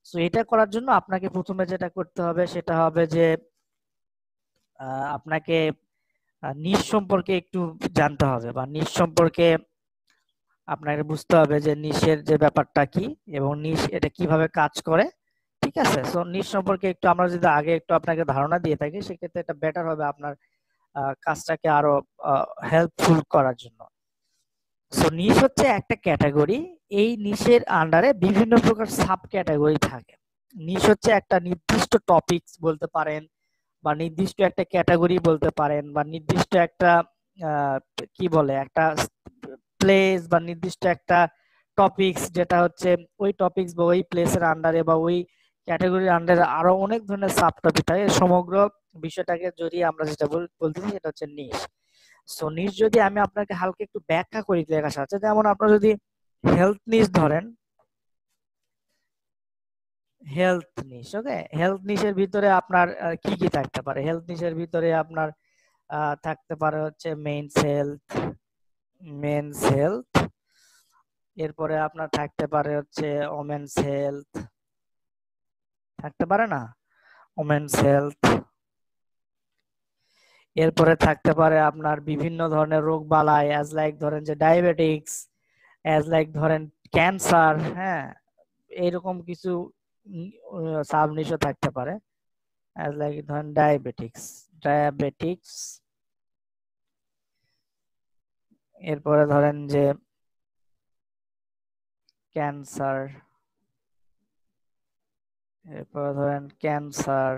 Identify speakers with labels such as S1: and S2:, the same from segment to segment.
S1: So এটা করার জন্য আপনাকে প্রথমে যেটা করতে হবে সেটা হবে যে আপনাকে নিশ সম্পর্কে একটু জানতে হবে, বা নিশ সম্পর্কে আপনাকে বুঝতে হবে যে নিশের যে ব্যাপারটা কি এবং নিশ এটা কিভাবে কাজ করে। ঠিক আছে, সো নিশ সম্পর্কে একটু আমরা যদি আগে একটু আপনাকে ধারণা দিয়ে থাকি সেক্ষেত্রে এটা বেটার হবে আপনার কাজটাকে আরো হেল্পফুল করার জন্য। সো নিশ হচ্ছে একটা ক্যাটাগরি, এই নিশের আন্ডারে বিভিন্ন প্রকার সাব ক্যাটাগরি থাকে। নিশ হচ্ছে একটা নির্দিষ্ট টপিকস বলতে পারেন, বা নির্দিষ্ট একটা ক্যাটাগরি বলতে পারেন, বা নির্দিষ্ট একটা কি বলে একটা প্লেস বা নির্দিষ্ট একটা টপিকস, যেটা হচ্ছে ওই টপিকস বা ওই প্লেসের আন্ডারে বা ওই ক্যাটাগরির আন্ডারে আরো অনেক ধরনের সাব টপিক থাকে। সমগ্র বিষয়টাকে যদি আমরা যেটা বলতেছি সেটা হচ্ছে নিশ। সো নিশ যদি আমি আপনাকে হালকা একটু ব্যাখ্যা করি লেখার সাথে, যেমন আপনার যদি হেলথ নিশ ধরেন, হেলথ নিশ, ওকে, হেলথ নিশের ভিতরে আপনার কি কি থাকতে পারে? হেলথ নিশের ভিতরে আপনার থাকতে পারে হচ্ছে মেন্স হেলথ, এরপরে আপনার থাকতে পারে হচ্ছে ওমেন্স হেলথ, থাকতে পারে না ওমেন্স হেলথ, এরপরে থাকতে পারে আপনার বিভিন্ন ধরনের রোগ বালাই, অ্যাজ লাইক ধরেন যে ডায়াবেটিক্স, অ্যাজ লাইক ধরেন ক্যান্সার, হ্যাঁ, এইরকম কিছু সাব নিশও থাকতে পারে, অ্যাজ লাইক ধরেন ডায়াবেটিক্স, এরপরে ধরেন যে ক্যান্সার, এরপরে ধরেন ক্যান্সার।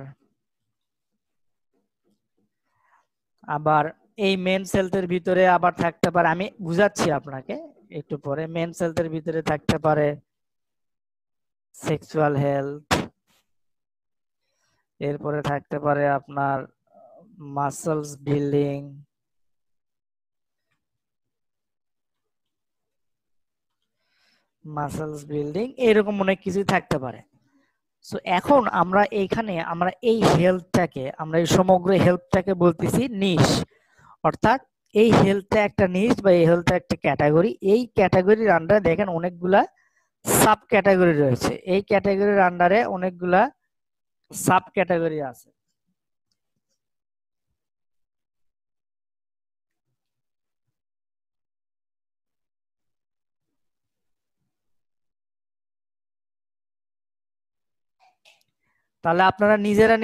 S1: আবার এই মেন্স হেলথের ভিতরে আবার থাকতে পারে, আমি বুঝাচ্ছি আপনাকে একটু পরে, মেন্স হেলথের ভিতরে থাকতে পারে সেক্সুয়াল হেলথ, এরপরে থাকতে পারে আপনার মাসলস বিল্ডিং, এরকম অনেক কিছু থাকতে পারে। সো এখন আমরা এইখানে আমরা এই হেলথটাকে, আমরা এই সমগ্র হেলথটাকে বলতেছি নিশ, অর্থাৎ এই হেলথটা একটা নিশ বা এই হেলথটা একটা ক্যাটাগরি। এই ক্যাটাগরির আন্ডারে দেখেন অনেকগুলা সাব ক্যাটাগরি রয়েছে, এই ক্যাটাগরির আন্ডারে অনেকগুলা সাব ক্যাটাগরি আছে। তাহলে আপনারা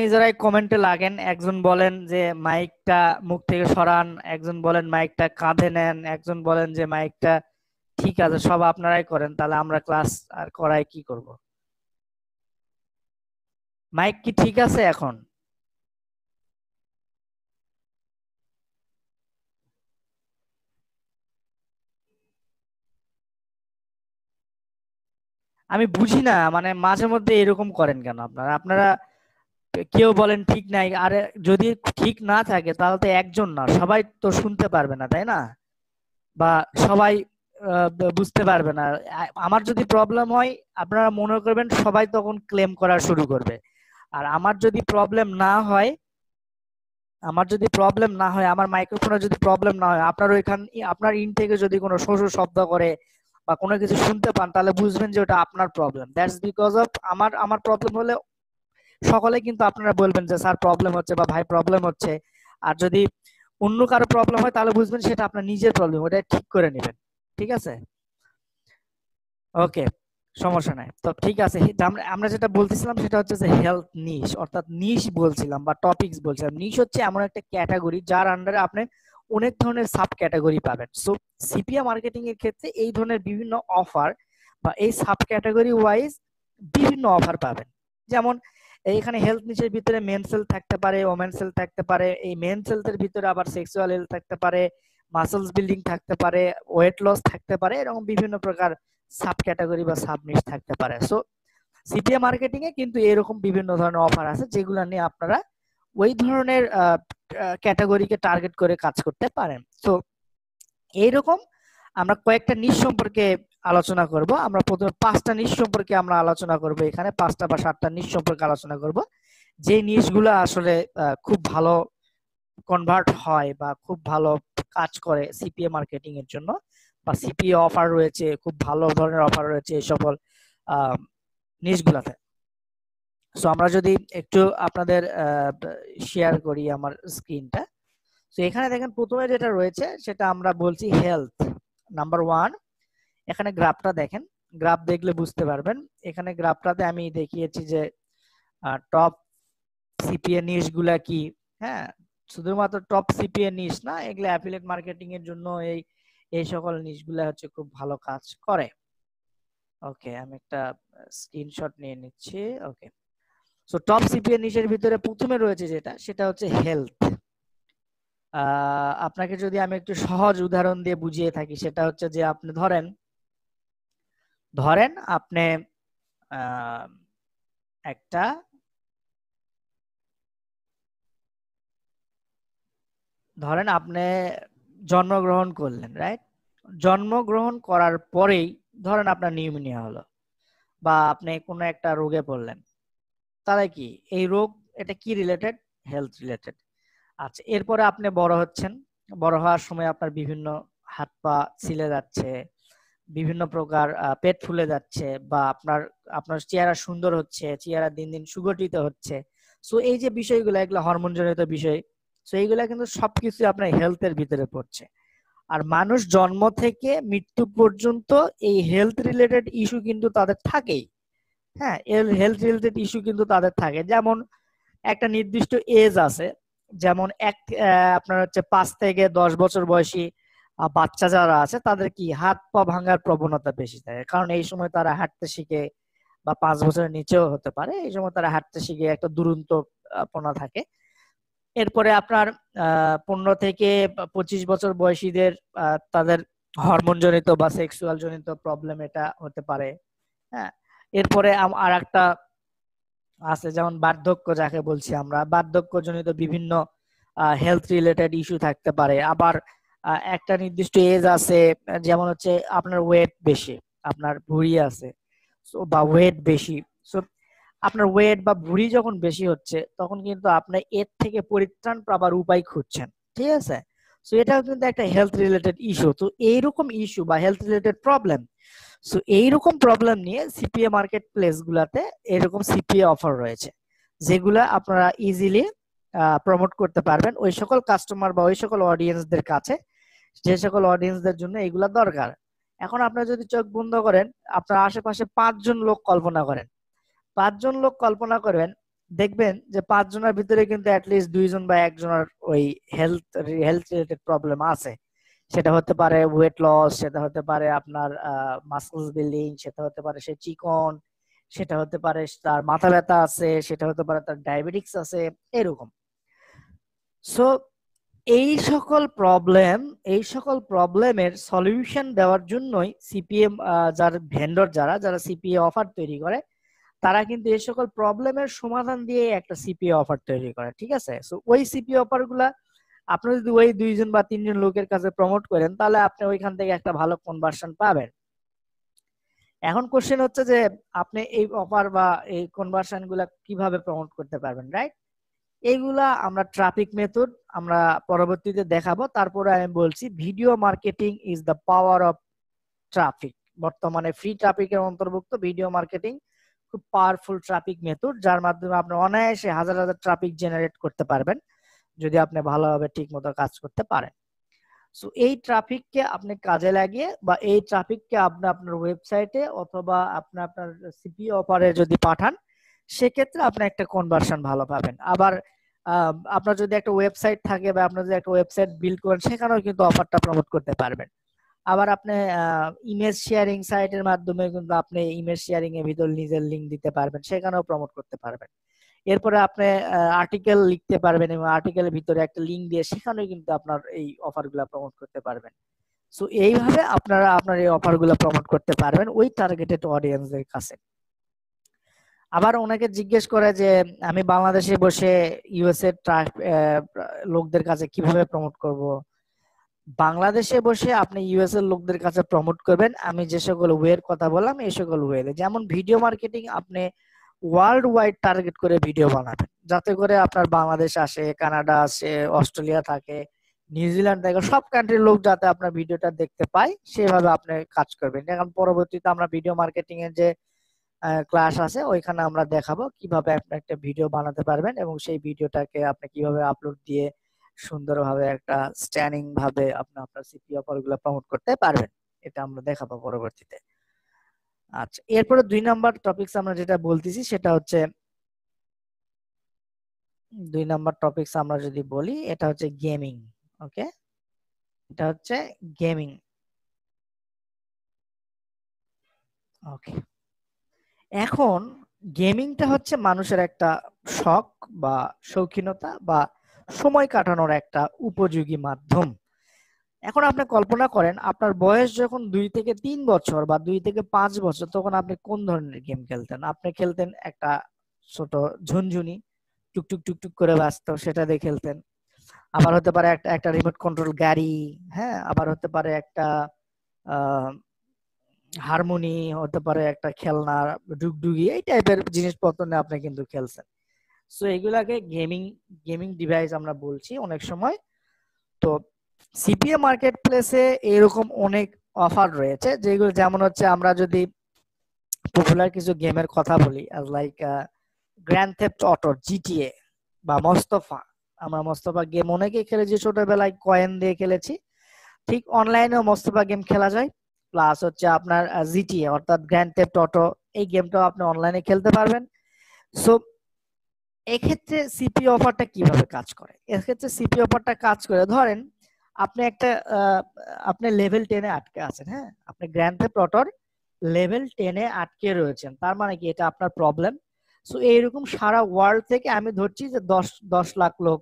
S1: নিজেরাই কমেন্টে লাগেন, একজন বলেন যে মাইকটা মুখ থেকে সরান, একজন বলেন মাইকটা কাঁধে নেন, একজন বলেন যে মাইকটা ঠিক আছে, সব আপনারাই করেন, তাহলে আমরা ক্লাস আর করাই কি করব। মাইক কি ঠিক আছে এখন? আমি বুঝি না, মানে মাঝে মধ্যে এরকম করেন কেন আপনারা? আপনারা কেউ বলেন ঠিক নাই, আরে যদি ঠিক না থাকে তাহলে তো একজন না, সবাই তো শুনতে পারবে না, তাই না? বা সবাই বুঝতে পারবে না। আমার যদি প্রবলেম হয় আপনারা মনে করবেন সবাই তখন ক্লেম করা শুরু করবে। আর আমার যদি প্রবলেম না হয়, আমার মাইক্রোফোনে যদি প্রবলেম না হয়, আপনার ওইখান আপনার ইন থেকে যদি কোনো শোষ শব্দ করে বা কোনো কিছু শুনতে পান, তাহলে বুঝবেন যে ওটা আপনার প্রবলেম। দ্যাটস বিকজ অফ আমার প্রবলেম হলে সকলে কিন্তু আপনারা বলবেন যে স্যার প্রবলেম হচ্ছে বা ভাই প্রবলেম হচ্ছে। আর যদি অন্য কারো প্রবলেম হয় তাহলে বুঝবেন সেটা আপনার নিজের প্রবলেম, ওটা ঠিক করে নেবেন। ঠিক আছে, ওকে, সমস্যা নাই। তো ঠিক আছে, আমরা যেটা বলতেছিলাম সেটা হচ্ছে যে হেলথ নিশ, অর্থাৎ নিশ বলছিলাম বা টপিকস বলছিলাম। নিশ হচ্ছে এমন একটা ক্যাটাগরি যার আন্ডারে আপনি অনেক ধরনের সাব ক্যাটাগরি পাবেন। সো সিপিএ মার্কেটিং এর ক্ষেত্রে এই ধরনের বিভিন্ন অফার বা এই সাব ক্যাটাগরি ওয়াইজ বিভিন্ন অফার পাবেন। যেমন এইখানে হেলথ নিশের ভিতরে মেন্স হেলথ থাকতে পারে, ওমেন্স হেলথ থাকতে পারে, এই মেন্স হেলথের ভিতরে আবার সেক্সুয়াল হেলথ থাকতে পারে, মাসলস বিল্ডিং থাকতে পারে, ওয়েট লস থাকতে পারে, এরকম বিভিন্ন প্রকার সাব ক্যাটাগরি বা সাব নিশ থাকতে পারে। সো সিপিএ মার্কেটিং এ কিন্তু এরকম বিভিন্ন ধরনের অফার আছে যেগুলো নিয়ে আপনারা ওই ধরনের ক্যাটাগরিকে টার্গেট করে কাজ করতে পারেন। তো এইরকম আমরা কয়েকটা নিশ সম্পর্কে আলোচনা করব। আমরা প্রথমে 5টা নিশ সম্পর্কে আমরা আলোচনা করব, এখানে 5টা বা 7টা নিশ সম্পর্কে আলোচনা করব, যে নিশগুলো আসলে খুব ভালো কনভার্ট হয় বা খুব ভালো কাজ করে সিপিএ মার্কেটিং এর জন্য, বা সিপিএ অফার রয়েছে, খুব ভালো ধরনের অফার রয়েছে এই সকল নিশগুলাতে। সো আমরা যদি একটু আপনাদের শেয়ার করি আমার স্ক্রিনটা, তো এখানে দেখেন প্রথমে যেটা রয়েছে সেটা আমরা বলছি হেলথ নাম্বার 1। এখানে গ্রাফটা দেখেন, গ্রাফ দেখলে বুঝতে পারবেন। এখানে গ্রাফটাতে আমি দেখিয়েছি যে টপ সিপিএ নিশ গুলা কি। হ্যাঁ, শুধুমাত্র টপ সিপিএ নিশ না, এগুলো অ্যাফিলিয়েট মার্কেটিং এর জন্য এই সকল নিশ গুলা হচ্ছে খুব ভালো কাজ করে। ওকে, আমি একটা স্ক্রিনশট নিয়ে নিচ্ছি। ওকে, সো টপ সিপিএ নিশের ভিতরে প্রথমে রয়েছে যেটা, সেটা হচ্ছে হেলথ। আপনাকে যদি আমি একটু সহজ উদাহরণ দিয়ে বুঝিয়ে থাকি, সেটা হচ্ছে যে আপনি ধরেন আপনি একটা আপনি জন্মগ্রহণ করলেন, রাইট? জন্মগ্রহণ করার পরেই ধরেন আপনার নিউমোনিয়া হলো বা আপনি কোনো একটা রোগে পড়লেন, তাহলে কি এই রোগ, এটা কি রিলেটেড? Health related. আচ্ছা, এরপরে আপনি বড় হচ্ছেন, বড় হওয়ার সময় আপনার বিভিন্ন হাত পা ছিলে যাচ্ছে, বিভিন্ন প্রকার পেট ফুলে যাচ্ছে, বা আপনার চেহারা সুন্দর হচ্ছে, চেহারা দিন দিন সুগঠিত হচ্ছে। সো এই যে বিষয়গুলো, এগুলো হরমোন জনিত বিষয়। সো এইগুলা কিন্তু সবকিছু আপনার হেলথের ভিতরে পড়ছে। আর মানুষ জন্ম থেকে মৃত্যু পর্যন্ত এই হেলথ রিলেটেড ইস্যু কিন্তু তাদের থাকেই। হ্যাঁ, হেলথ রিলেটেড ইস্যু কিন্তু তাদের থাকে। যেমন একটা নির্দিষ্ট এজ আছে, যেমন আপনার হচ্ছে 5 থেকে 10 বছর বয়সী বাচ্চা যারা আছে, তাদের কি হাত পা ভাঙার প্রবণতা বেশি থাকে, কারণ এই সময় তারা হাঁটতে শিখে, বা 5 বছরের নিচেও হতে পারে, এই সময় তারা হাঁটতে শিখে, একটা দুরন্ত পনা থাকে। এরপরে আপনার 15 থেকে 25 বছর বয়সীদের তাদের হরমোন জনিত বা সেক্সুয়াল জনিত প্রবলেম এটা হতে পারে। হ্যাঁ, এরপরে আর একটা আছে, যেমন বার্ধক্য যাকে বলছি আমরা, বার্ধক্য জনিত বিভিন্ন হেলথ রিলেটেড ইস্যু থাকতে পারে। আবার একটা নির্দিষ্ট এজ আছে, যেমন হচ্ছে আপনার ওয়েট বেশি, আপনার ভুঁড়ি আছে বা ওয়েট বেশি। সো আপনার ওয়েট বা ভুঁড়ি যখন বেশি হচ্ছে, তখন কিন্তু আপনি এর থেকে পরিত্রাণ পাবার উপায় খুঁজছেন, ঠিক আছে? সো এটাও কিন্তু একটা হেলথ রিলেটেড ইস্যু। তো এইরকম ইস্যু বা হেলথ রিলেটেড প্রবলেম, সো এইরকম প্রবলেম নিয়ে সিপিএ মার্কেট প্লেস গুলাতে এরকম সিপিএ অফার রয়েছে, যেগুলা আপনারা ইজিলি প্রমোট করতে পারবেন ওই সকল কাস্টমার বা ওই সকল অডিয়েন্সদের কাছে, যে সকল অডিয়েন্সদের জন্য এগুলা দরকার। এখন আপনারা যদি চোখ বন্ধ করেন, আপনার আশেপাশে 5 জন লোক কল্পনা করেন, 5 জন লোক কল্পনা করবেন, দেখবেন যে 5 জনের ভিতরে কিন্তু অ্যাটলিস্ট 2 জন বা একজনের ওই হেলথ হেলথ রিলেটেড প্রবলেম আছে। সেটা হতে পারে ওয়েট লস, সেটা হতে পারে আপনার মাসলস বিল্ডিং, সেটা হতে পারে সে চিকন, সেটা হতে পারে তার মাথা ব্যথা আছে, সেটা হতে পারে তার ডায়াবেটিক্স আছে, এরকম। সো এই সকল প্রবলেমের সলিউশন দেওয়ার জন্যই সিপিএম যার ভেন্ডর যারা সিপিএ অফার তৈরি করে, তারা কিন্তু এই সকল প্রবলেমের সমাধান দিয়ে একটা সিপিএ অফার তৈরি করে, ঠিক আছে? সো ওই সিপিএ অফার গুলা আপনি যদি ওই 2 জন বা 3 জন লোকের কাছে প্রমোট করেন, তাহলে আপনি ওইখান থেকে একটা ভালো কনভার্সন পাবেন। এখন কোশ্চেন হচ্ছে যে আপনি এই অফার বা এই কনভার্সন গুলা কিভাবে প্রমোট করতে পারবেন, রাইট? এইগুলা আমরা ট্রাফিক মেথড আমরা পরবর্তীতে দেখাবো। তারপরে আমি বলছি video marketing is the power of traffic. বর্তমানে ফ্রি ট্রাফিকের অন্তর্ভুক্ত ভিডিও মার্কেটিং খুব পাওয়ারফুল ট্রাফিক মেথড, যার মাধ্যমে আপনি অনায়াসে হাজার হাজার ট্রাফিক জেনারেট করতে পারবেন, যদি আপনি ভালোভাবে ঠিক মতো কাজ করতে পারেন। সো এই ট্রাফিককে আপনি কাজে লাগিয়ে, বা এই ট্রাফিককে আপনি আপনার ওয়েবসাইটে অথবা আপনি আপনার সিপি অফারে যদি পাঠান, সেক্ষেত্রে আপনি একটা কনভার্সন ভালো পাবেন। আবার আপনার যদি একটা ওয়েবসাইট থাকে বা আপনার যদি একটা ওয়েবসাইট বিল্ড করেন, সেখানেও কিন্তু অফারটা প্রমোট করতে পারবেন। আবার আপনি ইমেজ শেয়ারিং সাইটের মাধ্যমে কিন্তু আপনি ইমেজ শেয়ারিং এর ভিতর নিজের লিংক দিতে পারবেন, সেখানেও প্রমোট করতে পারবেন। এরপরে আপনি আর্টিকেল লিখতে পারবেন এবং আর্টিকেলের ভিতরে একটা লিংক দিয়ে সেখানেও কিন্তু আপনার এই অফারগুলো প্রমোট করতে পারবেন। সো এইভাবে আপনারা আপনার এই অফারগুলো প্রমোট করতে পারবেন ওই টার্গেটেড অডিয়েন্সদের কাছে। আবার অনেকে জিজ্ঞেস করে যে আমি বাংলাদেশে বসে ইউএসএ লোকদের কাছে কিভাবে প্রমোট করব। বাংলাদেশে বসে আপনি ইউএস এর লোকদের কাছে প্রমোট করবেন আমি যে সকল ওয়ের কথা বললাম, এই সকল ওয়েতে। যেমন ভিডিও মার্কেটিং আপনি ওয়ার্ল্ড ওয়াইড টার্গেট করে ভিডিও বানাবেন, যাতে করে আপনার বাংলাদেশ আসে, কানাডা আসে, অস্ট্রেলিয়া থাকে, নিউজিল্যান্ড থাকে, সব কান্ট্রির লোক যাতে আপনার ভিডিওটা দেখতে পায়, সেভাবে আপনি কাজ করবেন। এখন পরবর্তীতে আমরা ভিডিও মার্কেটিং এর যে ক্লাস আছে, ওইখানে আমরা দেখাবো কিভাবে আপনি একটা ভিডিও বানাতে পারবেন এবং সেই ভিডিওটাকে আপনি কিভাবে আপলোড দিয়ে সুন্দরভাবে একটা স্ট্যান্ডিং ভাবে আপনি আপনার সিপি অফারগুলো প্রমোট করতে পারবেন। এটা আমরা দেখাবো পরবর্তীতে। আচ্ছা, এরপরে 2 নাম্বার টপিকস আমরা যেটা বলতেছি সেটা হচ্ছে 2 নাম্বার টপিকস আমরা যদি বলি এটা হচ্ছে গেমিং। ওকে, এটা হচ্ছে গেমিং। ওকে, এখন গেমিংটা হচ্ছে মানুষের একটা শখ বা শৌখিনতা বা সময় কাটানোর একটা উপযোগী মাধ্যম। এখন আপনি কল্পনা করেন আপনার বয়স যখন 2 থেকে 3 বছর বা 2 থেকে 5 বছর, তখন আপনি কোন ধরনের গেম খেলতেন? আপনি খেলতেন একটা ছোট ঝুনঝুনি, টুকটুক টুকটুক করে বাজতো, সেটা দিয়ে খেলতেন। আবার হতে পারে একটা একটা রিমোট কন্ট্রোল গাড়ি, হ্যাঁ, আবার হতে পারে একটা আহ হারমোনি, হতে পারে একটা খেলনা ডুগডুগি, এই টাইপের জিনিসপত্র নিয়ে আপনি কিন্তু খেলছেন। সো এগুলাকে গেমিং গেমিং ডিভাইস আমরা বলছি অনেক সময়। তো সিপিএ মার্কেট প্লেসে এরকম অনেক অফার রয়েছে, যেগুলো যেমন হচ্ছে আমরা যদি পপুলার কিছু গেমের কথা বলি, like grand theft auto, GTA বা মোস্তফা। আমরা মোস্তফা গেম অনেকেই খেলেছি ছোটবেলায়, কয়েন দিয়ে খেলেছি। ঠিক অনলাইনেও মোস্তফা গেম খেলা যায়। প্লাস হচ্ছে আপনার জিটিএ অর্থাৎ গ্র্যান্ড থেফট অটো, এই গেমটাও আপনি অনলাইনে খেলতে পারবেন। সো এক্ষেত্রে সিপি অফারটা কিভাবে কাজ করে? এক্ষেত্রে সিপি অফারটা কাজ করে, ধরেন আপনি একটা আপনি লেভেল 10-এ আটকে আছেন, হ্যাঁ, আপনি গ্র্যান্ড থেফট অটোর লেভেল 10-এ আটকে রয়েছেন, তার মানে কি এটা আপনার প্রবলেম। সো এইরকম সারা ওয়ার্ল্ড থেকে আমি ধরছি যে 10 লাখ লোক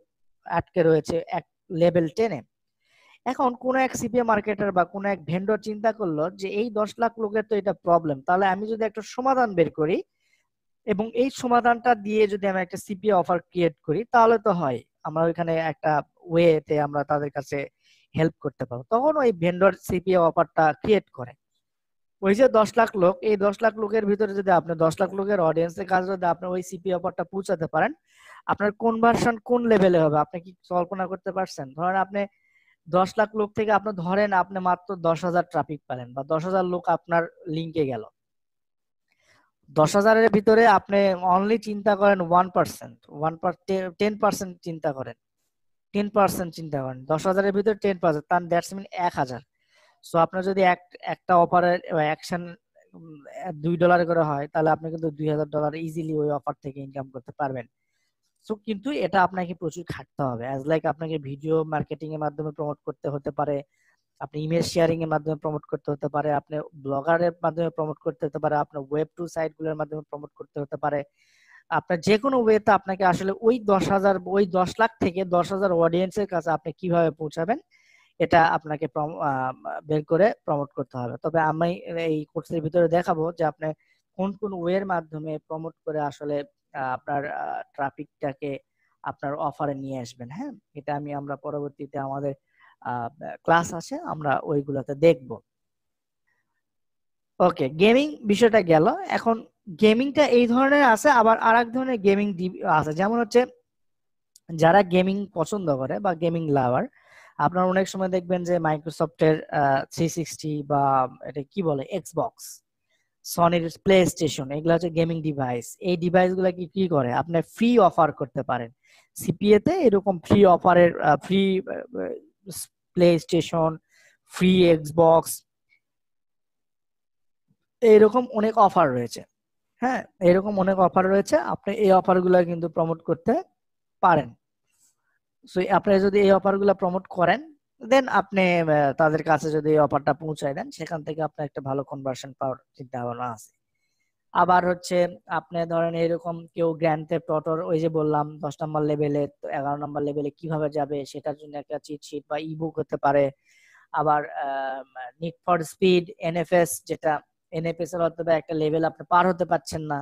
S1: আটকে রয়েছে এক লেভেল 10-এ। এখন কোন এক সিপিএ মার্কেটার বা কোন এক ভেন্ডর চিন্তা করলো যে এই 10 লাখ লোকের তো এটা প্রবলেম, তাহলে আমি যদি একটা সমাধান বের করি এবং এই সমাধানটা দিয়ে যদি আমি একটা সিপিএ অফার ক্রিয়েট করি, তাহলে তো হয় আমরা ওইখানে একটা ওয়েতে আমরা তাদের কাছে হেল্প করতে পারবো। তখন ওই ভেন্ডর সিপিএ অফারটা ক্রিয়েট করে। ওই যে 10 লাখ লোক, এই 10 লাখ লোকের ভিতরে যদি আপনি 10 লাখ লোকের অডিয়েন্সের কাছে যদি আপনি ওই সিপিএ অফারটা পৌঁছাতে পারেন, আপনার কনভার্সন কোন লেভেলে হবে আপনি কি কল্পনা করতে পারছেন? ধরেন আপনি 10 লাখ লোক থেকে আপনি ধরেন আপনি মাত্র 10,000 ট্রাফিক পেলেন বা 10,000 লোক আপনার লিঙ্কে গেল। 10,000-এর ভিতরে আপনি অনলি চিন্তা করেন 1%, 10% চিন্তা করেন, 10% চিন্তা করেন, 10,000-এর ভিতরে 10%, তার দ্যাটস মিন 1,000। সো আপনার যদি একটা অফারের অ্যাকশন $2 করে হয়, তাহলে আপনি কিন্তু $2,000 ইজিলি ওই অফার থেকে ইনকাম করতে পারবেন। সো কিন্তু এটা আপনাকে প্রচুর খাটতে হবে, অ্যাজ লাইক আপনাকে ভিডিও মার্কেটিং এর মাধ্যমে প্রমোট করতে হতে পারে, আপনি ইমেজ শেয়ারিং এর মাধ্যমে প্রমোট করতে হতে পারে, আপনি ব্লগারের মাধ্যমে প্রমোট করতে হতে পারে, আপনার ওয়েব টু সাইট গুলোর মাধ্যমে প্রমোট করতে হতে পারে। আপনার যে কোনো ওয়েতে আপনাকে আসলে ওই 10,000 ওই 10 লাখ থেকে 10,000 অডিয়েন্সের কাছে আপনি কিভাবে পৌঁছাবেন, এটা আপনাকে বের করে প্রমোট করতে হবে। তবে আমি এই কোর্সের ভিতরে দেখাবো যে আপনি কোন কোন ওয়ের মাধ্যমে প্রমোট করে আসলে আপনার ট্রাফিকটাকে আপনার অফারে নিয়ে আসবেন। হ্যাঁ, এটা আমরা পরবর্তীতে আমাদের ক্লাস আছে, আমরা ওইগুলোতে দেখব। ওকে, গেমিং বিষয়টা গেল। এখন গেমিংটা এই ধরনের আছে, আবার আরেক ধরনের গেমিং আছে, যেমন হচ্ছে যারা গেমিং পছন্দ করে বা গেমিং লাভার, আপনার অনেক সময় দেখবেন যে মাইক্রোসফটের 360 বা এটা কি বলে এক্সবক্স, সনির প্লে স্টেশন, এগুলো হচ্ছে গেমিং ডিভাইস। এই ডিভাইস গুলা কি করে, আপনি ফ্রি অফার করতে পারেন সিপিএ তে, এরকম ফ্রি অফারের free play station, free Xbox, এরকম অনেক অফার রয়েছে। হ্যাঁ, এরকম অনেক অফার রয়েছে, আপনি এই অফার গুলা কিন্তু প্রমোট করতে পারেন। সো আপনি যদি এই অফারগুলো প্রমোট করেন, দেন আপনি তাদের কাছে যদি এই অফারটা পৌঁছায় দেন, সেখান থেকে আপনার একটা ভালো কনভার্সন পাওয়ার চিন্তা ভাবনা আছে। আবার হচ্ছে আপনি ধরেন এরকম কেউ গ্র্যান্ড থেফট অটোর ওই যে বললাম 10 নম্বর লেভেলে, 11 নম্বর লেভেলে কিভাবে যাবে সেটার জন্য একটা চিট শিট বা ইবুক হতে পারে। আবার নিড ফর স্পিড এনএফএস, যেটা এনএফএস এর অথবা একটা লেভেল আপনি পার হতে পারছেন না,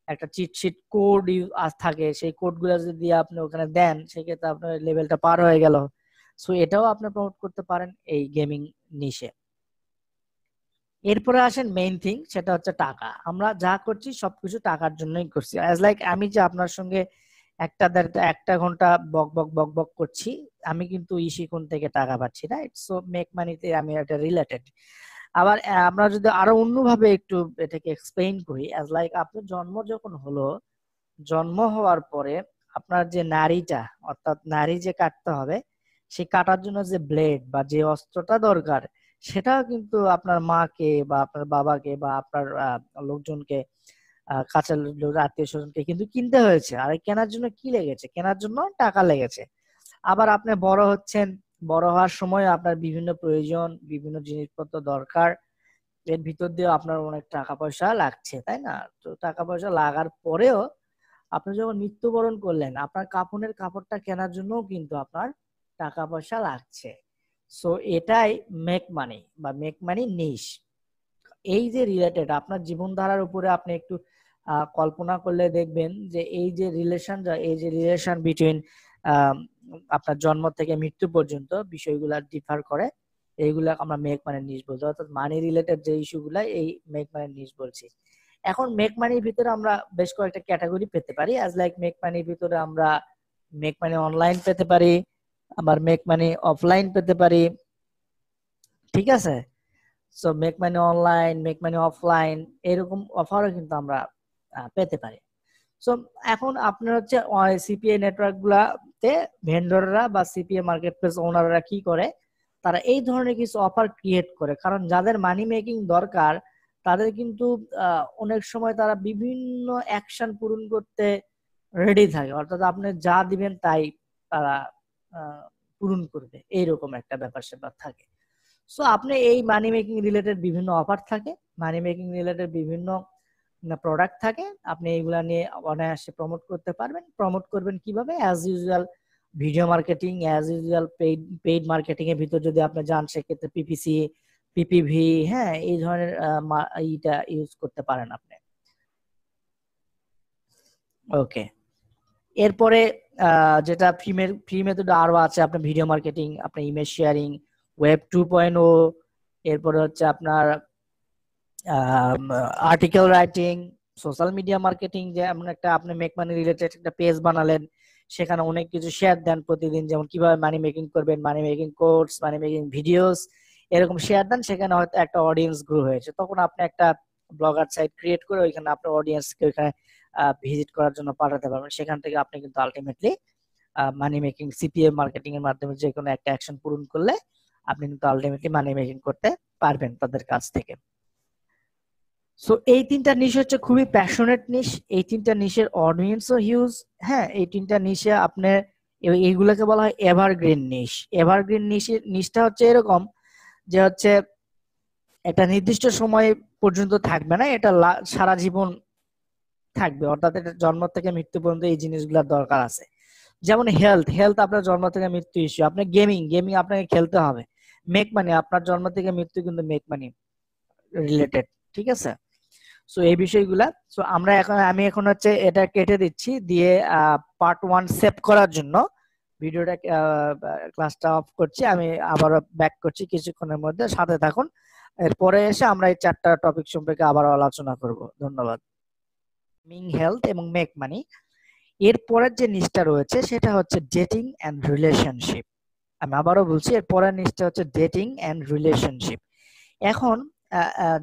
S1: একটা চিট শিট কোড থাকে, সেই কোড গুলো যদি আপনি ওখানে দেন, সেক্ষেত্রে আপনার লেভেলটা পার হয়ে গেল। সো এটাও আপনি প্রমোট করতে পারেন এই গেমিং নিশে। এরপরে আসেন মেইন থিং, সেটা হচ্ছে টাকা। আমরা যা করছি সবকিছু টাকার জন্যই করছি, অ্যাজ লাইক আমি যে আপনার সঙ্গে একটা ঘন্টা বক বক বক বক করছি, আমি কিন্তু ইসি কোন থেকে টাকা পাচ্ছি, রাইট? সো মেক মানিতে আমি এটা রিলেটেড। আবার আমরা যদি আরো অন্যভাবে একটু এটাকে এক্সপ্লেইন করি, অ্যাজ লাইক আপনার জন্ম যখন হলো, জন্ম হওয়ার পরে আপনার যে নাড়িটা, অর্থাৎ নাড়ি যে কাটতে হবে, সেই কাটার জন্য যে ব্লেড বা যে অস্ত্রটা দরকার, সেটাও কিন্তু আপনার মাকে বা আপনার বাবাকে বা আপনার লোকজনকে, কাছের আত্মীয় স্বজনকে কিন্তু কিনতে হয়েছে। আর কেনার জন্য কি লেগেছে? কেনার জন্য টাকা লেগেছে। আবার আপনি বড় হচ্ছেন, বড় হওয়ার সময় আপনার বিভিন্ন প্রয়োজন, বিভিন্ন জিনিসপত্র দরকার, এর ভিতর দিয়ে আপনার অনেক টাকা পয়সা লাগছে, তাই না? তো টাকা পয়সা লাগার পরেও আপনি যখন মৃত্যুবরণ করলেন, আপনার কাফনের কাপড়টা কেনার জন্যও কিন্তু আপনার টাকা পয়সা লাগছে। সো এটাই মেক মানি বা মেক মানি নিশ। এই যে রিলেটেড আপনার জীবনধারার উপরে আপনি একটু কল্পনা করলে দেখবেন যে এই যে রিলেশন বিটুইন আপনার জন্ম থেকে মৃত্যু পর্যন্ত বিষয়গুলা ডিফার করে, এইগুলা আমরা মেক মানি নিশ বলছি। অর্থাৎ মানি রিলেটেড যে ইস্যুগুলা, এই মেক মানি নিশ বলছি। এখন মেক মানির ভিতরে আমরা বেশ কয়েকটা ক্যাটাগরি পেতে পারি। অ্যাজ লাইক মেক মানির ভিতরে আমরা মেক মানি অনলাইন পেতে পারি, আবার মেক মানি অফলাইন পেতে পারি, ঠিক আছে? So make money online, make money offline, এরকম অফারও কিন্তু আমরা পেতে পারি। সো এখন আপনার হচ্ছে সিপিএ নেটওয়ার্ক গুলাতে ভেন্ডররা বা সিপিএ মার্কেট প্লেস ওনাররা কি করে, তারা এই ধরনের কিছু অফার ক্রিয়েট করে। কারণ যাদের মানি মেকিং দরকার, তাদের কিন্তু অনেক সময় তারা বিভিন্ন অ্যাকশন পূরণ করতে রেডি থাকে। অর্থাৎ আপনি যা দিবেন তাই তারা পূরণ করবে, এইরকম একটা ব্যাপার স্যাপার থাকে। সো আপনি এই মানি মেকিং রিলেটেড বিভিন্ন অফার থাকে, মানি মেকিং রিলেটেড বিভিন্ন প্রোডাক্ট থাকে, আপনি এইগুলা নিয়ে অনায়াসে প্রমোট করতে পারবেন। প্রমোট করবেন কিভাবে? As usual video marketing, as usual paid marketing এর ভিতর যদি আপনি যান, সেক্ষেত্রে পিপিসি, পিপিভি, হ্যাঁ, এই ধরনের এইটা ইউজ করতে পারেন আপনি। ওকে, এরপরে যেটা ফ্রি মেথড আরো আছে, আপনার ভিডিও মার্কেটিং, আপনার ইমেজ শেয়ারিং, ওয়েব 2.0, এরপরে হচ্ছে আপনার article writing, social media marketing. যে এমন একটা আপনি মেক মানি রিলেটেড একটা পেজ বানালেন, সেখানে অনেক কিছু শেয়ার দেন প্রতিদিন, যেমন কিভাবে মানি মেকিং করবেন, মানি মেকিং কোর্স, মানি মেকিং ভিডিওস, এরকম শেয়ার দেন। সেখানে হয়তো একটা অডিয়েন্স গ্রো হয়েছে, তখন আপনি একটা ব্লগার সাইট ক্রিয়েট করে ওইখানে আপনার অডিয়েন্সকে ওইখানে ভিজিট করার জন্য পাঠাতে পারবেন। সেখান থেকে আপনি কিন্তু আলটিমেটলি মানি মেকিং সিপিএ মার্কেটিং এর মাধ্যমে যে কোনো একটা অ্যাকশন পূরণ করলে আপনি কিন্তু আলটিমেটলি মানি মেকিং করতে পারবেন তাদের কাছ থেকে। সো এই তিনটা নিশ হচ্ছে খুবই প্যাশনেট নিশ, এই তিনটা নিশের অডিয়েন্সও হিউজ। হ্যাঁ, এই তিনটা নিশে আপনার এইগুলোকে বলা হয় এভারগ্রিন নিশ। এভারগ্রিন নিশটা হচ্ছে এরকম যে হচ্ছে একটা নির্দিষ্ট সময় পর্যন্ত থাকবে না, এটা সারা জীবন থাকবে। অর্থাৎ এটা জন্ম থেকে মৃত্যু পর্যন্ত এই জিনিসগুলোর দরকার আছে। যেমন হেলথ আপনার জন্ম থেকে মৃত্যু ইস্যু। আপনার গেমিং আপনাকে খেলতে হবে। মেক মানি আপনার জন্ম থেকে মৃত্যু কিন্তু মেক মানি রিলেটেড, ঠিক আছে? সো এই বিষয়গুলা, সো আমি এখন হচ্ছে এটা কেটে দিচ্ছি, দিয়ে পার্ট 1 সেভ করার জন্য ভিডিওটা ক্লাসটা অফ করছি। আমি আবার ব্যাক করছি কিছুক্ষণের মধ্যে, সাথে থাকুন। এরপরে এসে আমরা এই 4টা টপিক সম্পর্কে আবার আলোচনা করব। ধন্যবাদ। হেলথ এবং মেক মানি। এর পরের যে নিচটা রয়েছে সেটা হচ্ছে ডেটিং এন্ড রিলেশনশিপ। আমি আবারও বলছি, এর পরের নিচটা হচ্ছে ডেটিং এন্ড রিলেশনশিপ। এখন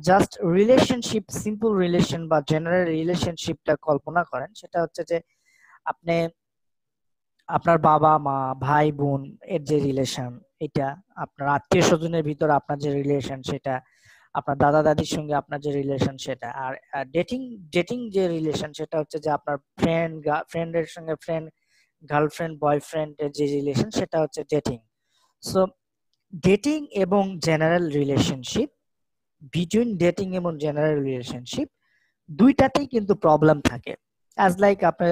S1: জাস্ট রিলেশনশিপ, সিম্পল রিলেশন বা জেনারেল রিলেশনশিপটা কল্পনা করেন। সেটা হচ্ছে যে আপনি আপনার বাবা মা, ভাই বোন এর যে রিলেশন, এটা আপনার আত্মীয় স্বজনের ভিতর আপনার যে রিলেশন, সেটা আপনার দাদা দাদির সঙ্গে আপনার যে রিলেশন, সেটা। আর ডেটিং যে রিলেশন, সেটা হচ্ছে যে আপনার ফ্রেন্ডের সঙ্গে গার্লফ্রেন্ড বয়ফ্রেন্ড এর যে রিলেশন, সেটা হচ্ছে ডেটিং। সো ডেটিং এবং জেনারেল রিলেশনশিপ, বিটুইন ডেটিং এবং জেনারেল রিলেশনশিপ দুইটাতেই কিন্তু প্রবলেম থাকে। অ্যাজ লাইক আপনি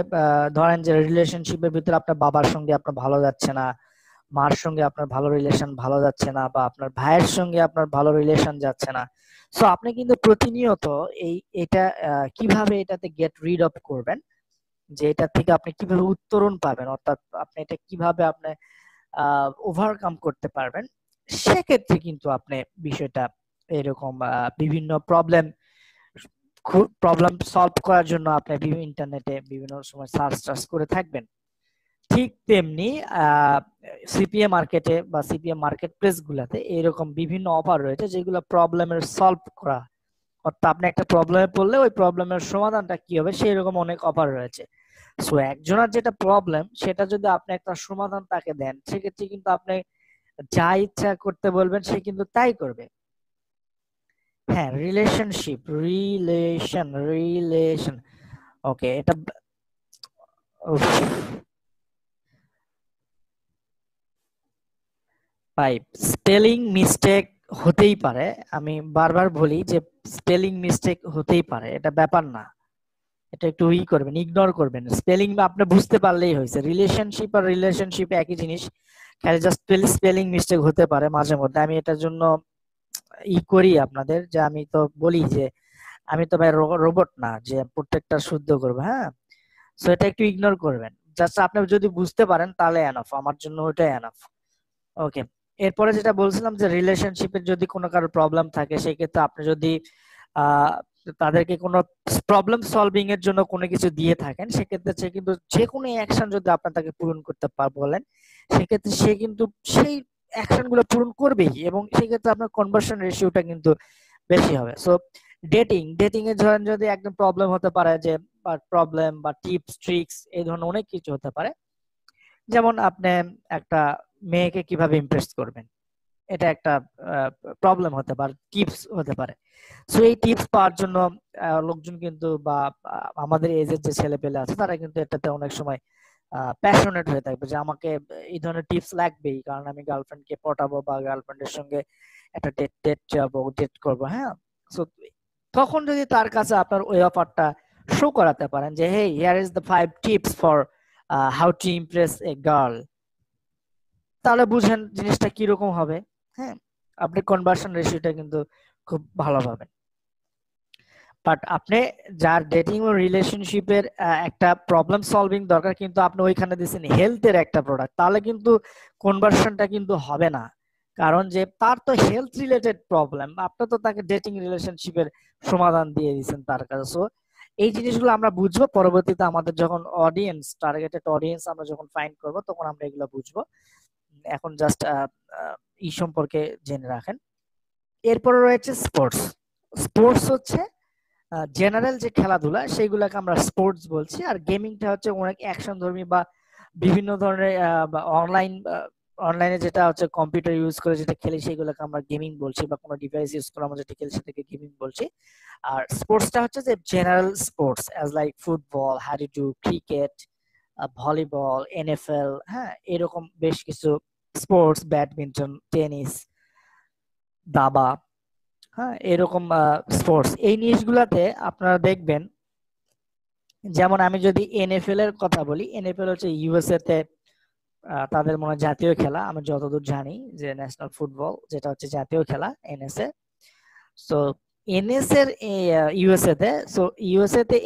S1: ধরেন যে রিলেশনশিপের ভিতরে আপনার বাবার সঙ্গে আপনার ভালো যাচ্ছে না, মার সঙ্গে আপনার ভালো রিলেশন ভালো যাচ্ছে না, বা আপনার ভাইয়ের সঙ্গে আপনার ভালো রিলেশন যাচ্ছে না। সো আপনি কিন্তু প্রতিনিয়ত এটা কিভাবে এটাতে গেট রিড অফ করবেন, যে এটা থেকে আপনি কিভাবে উত্তরণ পাবেন, অর্থাৎ আপনি এটা কিভাবে আপনি ওভারকাম করতে পারবেন, সেক্ষেত্রে কিন্তু আপনি বিষয়টা এরকম বিভিন্ন প্রবলেম সলভ করার জন্য আপনি বিভিন্ন ইন্টারনেটে বিভিন্ন সময় সার্চ করে থাকবেন। ঠিক তেমনি সিপিএ মার্কেটে বা সিপিএ মার্কেট প্লেস গুলাতে এরকম বিভিন্ন অফার রয়েছে যেগুলো প্রবলেমের সলভ করা, অর্থাৎ আপনি একটা প্রবলেমে পড়লে ওই প্রবলেমের সমাধানটা কি হবে সেই রকম অনেক অফার রয়েছে। সো একজনের যেটা প্রবলেম সেটা যদি আপনি একটা সমাধান তাকে দেন, সেক্ষেত্রে কিন্তু আপনি যা ইচ্ছা করতে বলবেন সে কিন্তু তাই করবে। হ্যাঁ, রিলেশনশিপ, রিলেশন, ওকে, এটা ভাই স্পেলিং মিস্টেক হতেই পারে, আমি বারবার বলি যে স্পেলিং মিস্টেক হতেই পারে, এটা ব্যাপার না, এটা একটু করবেন, ইগনোর করবেন, স্পেলিং আপনি বুঝতে পারলেই হয়েছে। রিলেশনশিপ আর রিলেশনশিপ একই জিনিস, খালি জাস্ট স্পেলিং মিস্টেক হতে পারে মাঝে মধ্যে। আমি এটার জন্য করি আপনাদের, যে আমি তো বলি যে আমি তো ভাই রোবট না যে প্রত্যেকটা শুদ্ধ করবো, হ্যাঁ। সো এটা একটু ইগনোর করবেন, জাস্ট আপনি যদি বুঝতে পারেন তাহলে এনাফ, আমার জন্য ওটাই এনাফ। ওকে, এরপরে যেটা বলছিলাম যে রিলেশনশিপের যদি কোনো কারো প্রবলেম থাকে, সেক্ষেত্রে আপনি যদি আহ তাদেরকে কোনো প্রবলেম সলভিং এর জন্য কোনো কিছু দিয়ে থাকেন, সেক্ষেত্রে সে কিন্তু যে কোনো অ্যাকশন যদি আপনি তাকে পূরণ করতে বলেন, সেক্ষেত্রে সে কিন্তু সেই অ্যাকশন গুলো পূরণ করবেই, এবং সেক্ষেত্রে আপনার কনভার্সন রেশিওটা কিন্তু বেশি হবে। সো ডেটিং এ ধরেন যদি একদম প্রবলেম হতে পারে, যে প্রবলেম বা টিপস ট্রিক্স এই ধরনের অনেক কিছু হতে পারে, যেমন আপনি একটা মেয়েকে কিভাবে ইমপ্রেস করবেন, এটা একটা প্রবলেম হতে পারে, টিপস হতে পারে। সো এই টিপস পাওয়ার জন্য লোকজন কিন্তু বা আমাদের এজের যে ছেলে পেলে আছে তারা কিন্তু এটাতে অনেক সময় প্যাশনেট হয়ে থাকবে, যে আমাকে এই ধরনের টিপস লাগবেই, কারণ আমি গার্লফ্রেন্ডকে পটাবো বা গার্লফ্রেন্ডের সঙ্গে একটা ডেট যাবো, ডেট করবো, হ্যাঁ। সো তখন যদি তার কাছে আপনার ওই অফারটা শো করাতে পারেন যে hey, here is the 5 tips for how to impress a girl, তাহলে বুঝেন জিনিসটা কিরকম হবে। হ্যাঁ, আপনি কনভার্সন রেশিওটা কিন্তু খুব ভালো পাবেন। বাট আপনি যার ডেটিং ও রিলেশনশিপের একটা প্রবলেম সলভিং দরকার, কিন্তু আপনি ওইখানে দিচ্ছেন হেলথের একটা প্রোডাক্ট, তাহলে কিন্তু কনভার্সনটা কিন্তু হবে না, কারণ যে তার তো হেলথ রিলেটেড প্রবলেম, আপনি তো তাকে ডেটিং রিলেশনশিপের সমাধান দিয়ে দিচ্ছেন তার কাছে। সো এই জিনিসগুলো আমরা বুঝবো পরবর্তীতে, আমাদের যখন অডিয়েন্স, টার্গেটেড অডিয়েন্স আমরা যখন ফাইন্ড করব, তখন আমরা এগুলো বুঝবো। এখন জাস্ট সম্পর্কে জেনে রাখেন। এরপরে রয়েছে স্পোর্টস। স্পোর্টস হচ্ছে জেনারেল যে খেলাধুলা সেগুলোকে আমরা স্পোর্টস বলছি, আর গেমিংটা হচ্ছে অনেক অ্যাকশন ধর্মী বা বিভিন্ন ধরনের অনলাইনে যেটা হচ্ছে কম্পিউটার ইউজ করে যেটা খেলি সেগুলোকে আমরা গেমিং বলছি, বা কোনো ডিভাইস ইউজ করে আমরা যেটা খেলি সেটাকে গেমিং বলছি। আর স্পোর্টসটা হচ্ছে যে general sports as like football, হাডুডু, ক্রিকেট, ভলিবল, এনএফএল, হ্যাঁ, এরকম বেশ কিছু স্পোর্টস, ব্যাডমিন্টন, টেনিস, দাবা, হ্যাঁ, এরকম স্পোর্টস, এই জিনিসগুলাতে আপনারা দেখবেন, যেমন আমি যদি এনএফএল এর কথা বলি, এনএফএল হচ্ছে ইউএসএ তে তাদের মনে জাতীয় খেলা, আমি যতদূর জানি যে ন্যাশনাল ফুটবল যেটা হচ্ছে জাতীয় খেলা এনএসএ। সো এনএস এর ইউএসএ তে, সো ইউএসএ তে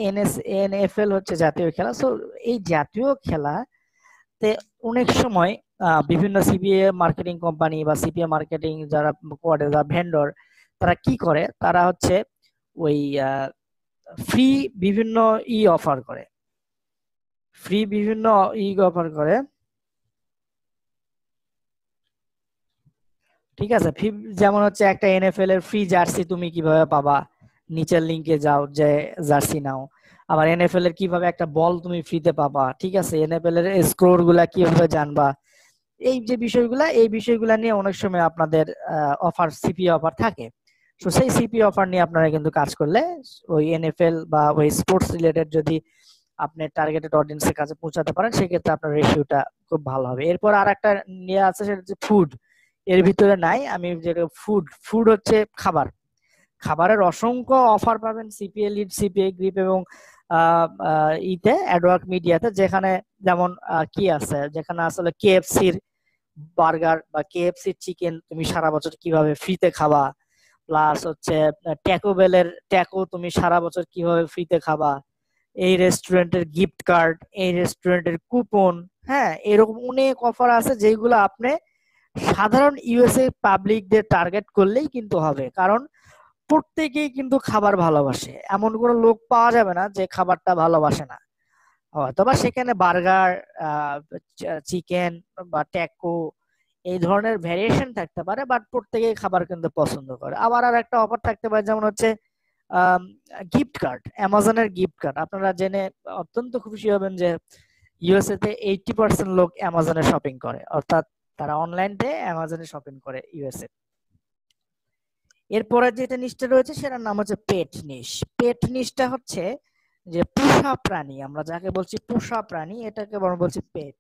S1: এনএফএল হচ্ছে জাতীয় খেলা। সো এই জাতীয় খেলাতে অনেক সময় বিভিন্ন সিপিএ মার্কেটিং কোম্পানি বা সিপিএ মার্কেটিং যারা করে, যারা ভেন্ডর, তারা কি করে, তারা হচ্ছে ওই ফ্রি বিভিন্ন অফার করে, ফ্রি বিভিন্ন অফার করে, ঠিক আছে। যেমন হচ্ছে একটা এনএফএল এর ফ্রি জার্সি তুমি কিভাবে পাবা, নিচের লিংকে যাও, যে জার্সি নাও। আবার এনএফএল এর কিভাবে একটা বল তুমি ফ্রিতে পাবা, ঠিক আছে, এনএফএল এর স্কোর গুলা কিভাবে জানবা, এই যে বিষয়গুলা, এই বিষয়গুলা নিয়ে অনেক সময় আপনাদের অফার, সিপি অফার থাকে। তো সেই সিপি অফার নিয়ে আপনারা কিন্তু কাজ করলে ওই এনএফএল বা ওই স্পোর্টস রিলেটেড যদি আপনি টার্গেটেড অডিয়েন্সের কাছে পৌঁছাতে পারেন, সেক্ষেত্রে আপনার রেশিওটা খুব ভালো হবে। এরপর আর একটা নিয়ে আছে, সেটা হচ্ছে ফুড। এর ভিতরে নাই, আমি যেটা ফুড, ফুড হচ্ছে খাবার, খাবারের অসংখ্য অফার পাবেন সিপিএ লিড, সিপিএ গ্রিপ এবং ইতে অ্যাডওয়ার্ক মিডিয়াতে, যেখানে যেমন কি আছে, যেখানে আসলে কেএফসির বার্গার বা কেএফসির চিকেন তুমি সারা বছর কিভাবে ফ্রিতে খাবা, প্লাস হচ্ছে ট্যাকো বেলের ট্যাকো তুমি সারা বছর কিভাবে ফ্রিতে খাবা, এই রেস্টুরেন্টের গিফট কার্ড, এই রেস্টুরেন্টের কুপন, হ্যাঁ, এরকম অনেক অফার আছে যেগুলো আপনি সাধারণ ইউএসএ পাবলিকদের টার্গেট করলেই কিন্তু হবে, কারণ প্রত্যেকেই কিন্তু খাবার ভালোবাসে, এমন কোনো লোক পাওয়া যাবে না যে খাবারটা ভালোবাসে না। অথবা সেখানে বার্গার, চিকেন বা ট্যাকো এই ধরনের ভেরিয়েশন থাকতে পারে, বাট প্রত্যেকেই খাবার কিন্তু পছন্দ করে। আবার আর একটা অফার থাকতে পারে, যেমন হচ্ছে গিফট কার্ড, অ্যামাজনের গিফট কার্ড। আপনারা জেনে অত্যন্ত খুশি হবেন যে ইউএসএ তে 80% লোক অ্যামাজনে শপিং করে, অর্থাৎ তারা অনলাইনে অ্যামাজনে শপিং করে ইউএসএ। এরপরে যেটা নিশটা রয়েছে সেটার নাম হচ্ছে পেট নিশ। পেট নিশটা হচ্ছে যে পোষা প্রাণী, আমরা যাকে বলছি পোষা প্রাণী, এটাকে বলা বলছি পেট।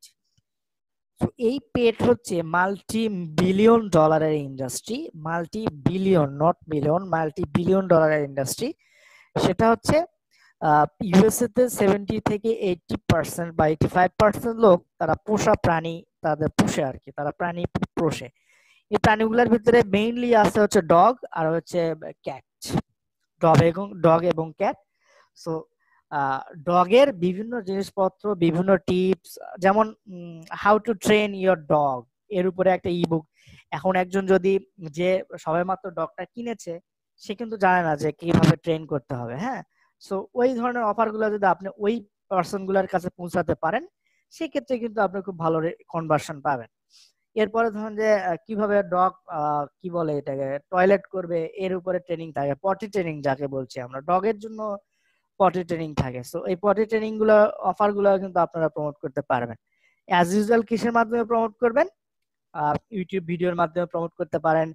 S1: তো এই পেট হচ্ছে মাল্টি বিলিয়ন ডলারের industry, multi billion, not million, multi billion ডলারের ইন্ডাস্ট্রি। সেটা হচ্ছে ইউএসএ তে 70 থেকে 80% বা 85% লোক তারা পোষা প্রাণী তাদের পোষে আর কি, তারা প্রাণী পোষে। এই প্রাণীগুলোর ভিতরে মেইনলি আছে হচ্ছে ডগ আর হচ্ছে ক্যাট, ডগ এবং ক্যাট। সো ডগের বিভিন্ন জিনিসপত্র, বিভিন্ন টিপস, যেমন how to train your dog, এর উপরে একটা ইবুক। এখন একজন যদি, যে সবেমাত্র ডগটা কিনেছে, সে কিন্তু জানে না যে কিভাবে ট্রেন করতে হবে। হ্যাঁ, সো ওই ধরনের অফারগুলো যদি আপনি ওই পার্সন গুলার কাছে পৌঁছাতে পারেন, সেক্ষেত্রে কিন্তু আপনি খুব ভালো কনভার্সন পাবেন। এরপরে ধরুন যে কিভাবে ডগ কি বলে এটাকে টয়লেট করবে, এর উপরে ট্রেনিং থাকে, পটি ট্রেনিং যাকে বলছি আমরা, ডগের জন্য পটি ট্রেনিং থাকে। সো এই পটি ট্রেনিং গুলো, অফার গুলো কিন্তু আপনারা প্রমোট করতে পারবেন। অ্যাজ ইউজুয়াল কিসের মাধ্যমে প্রমোট করবেন? ইউটিউব ভিডিওর মাধ্যমে প্রমোট করতে পারেন,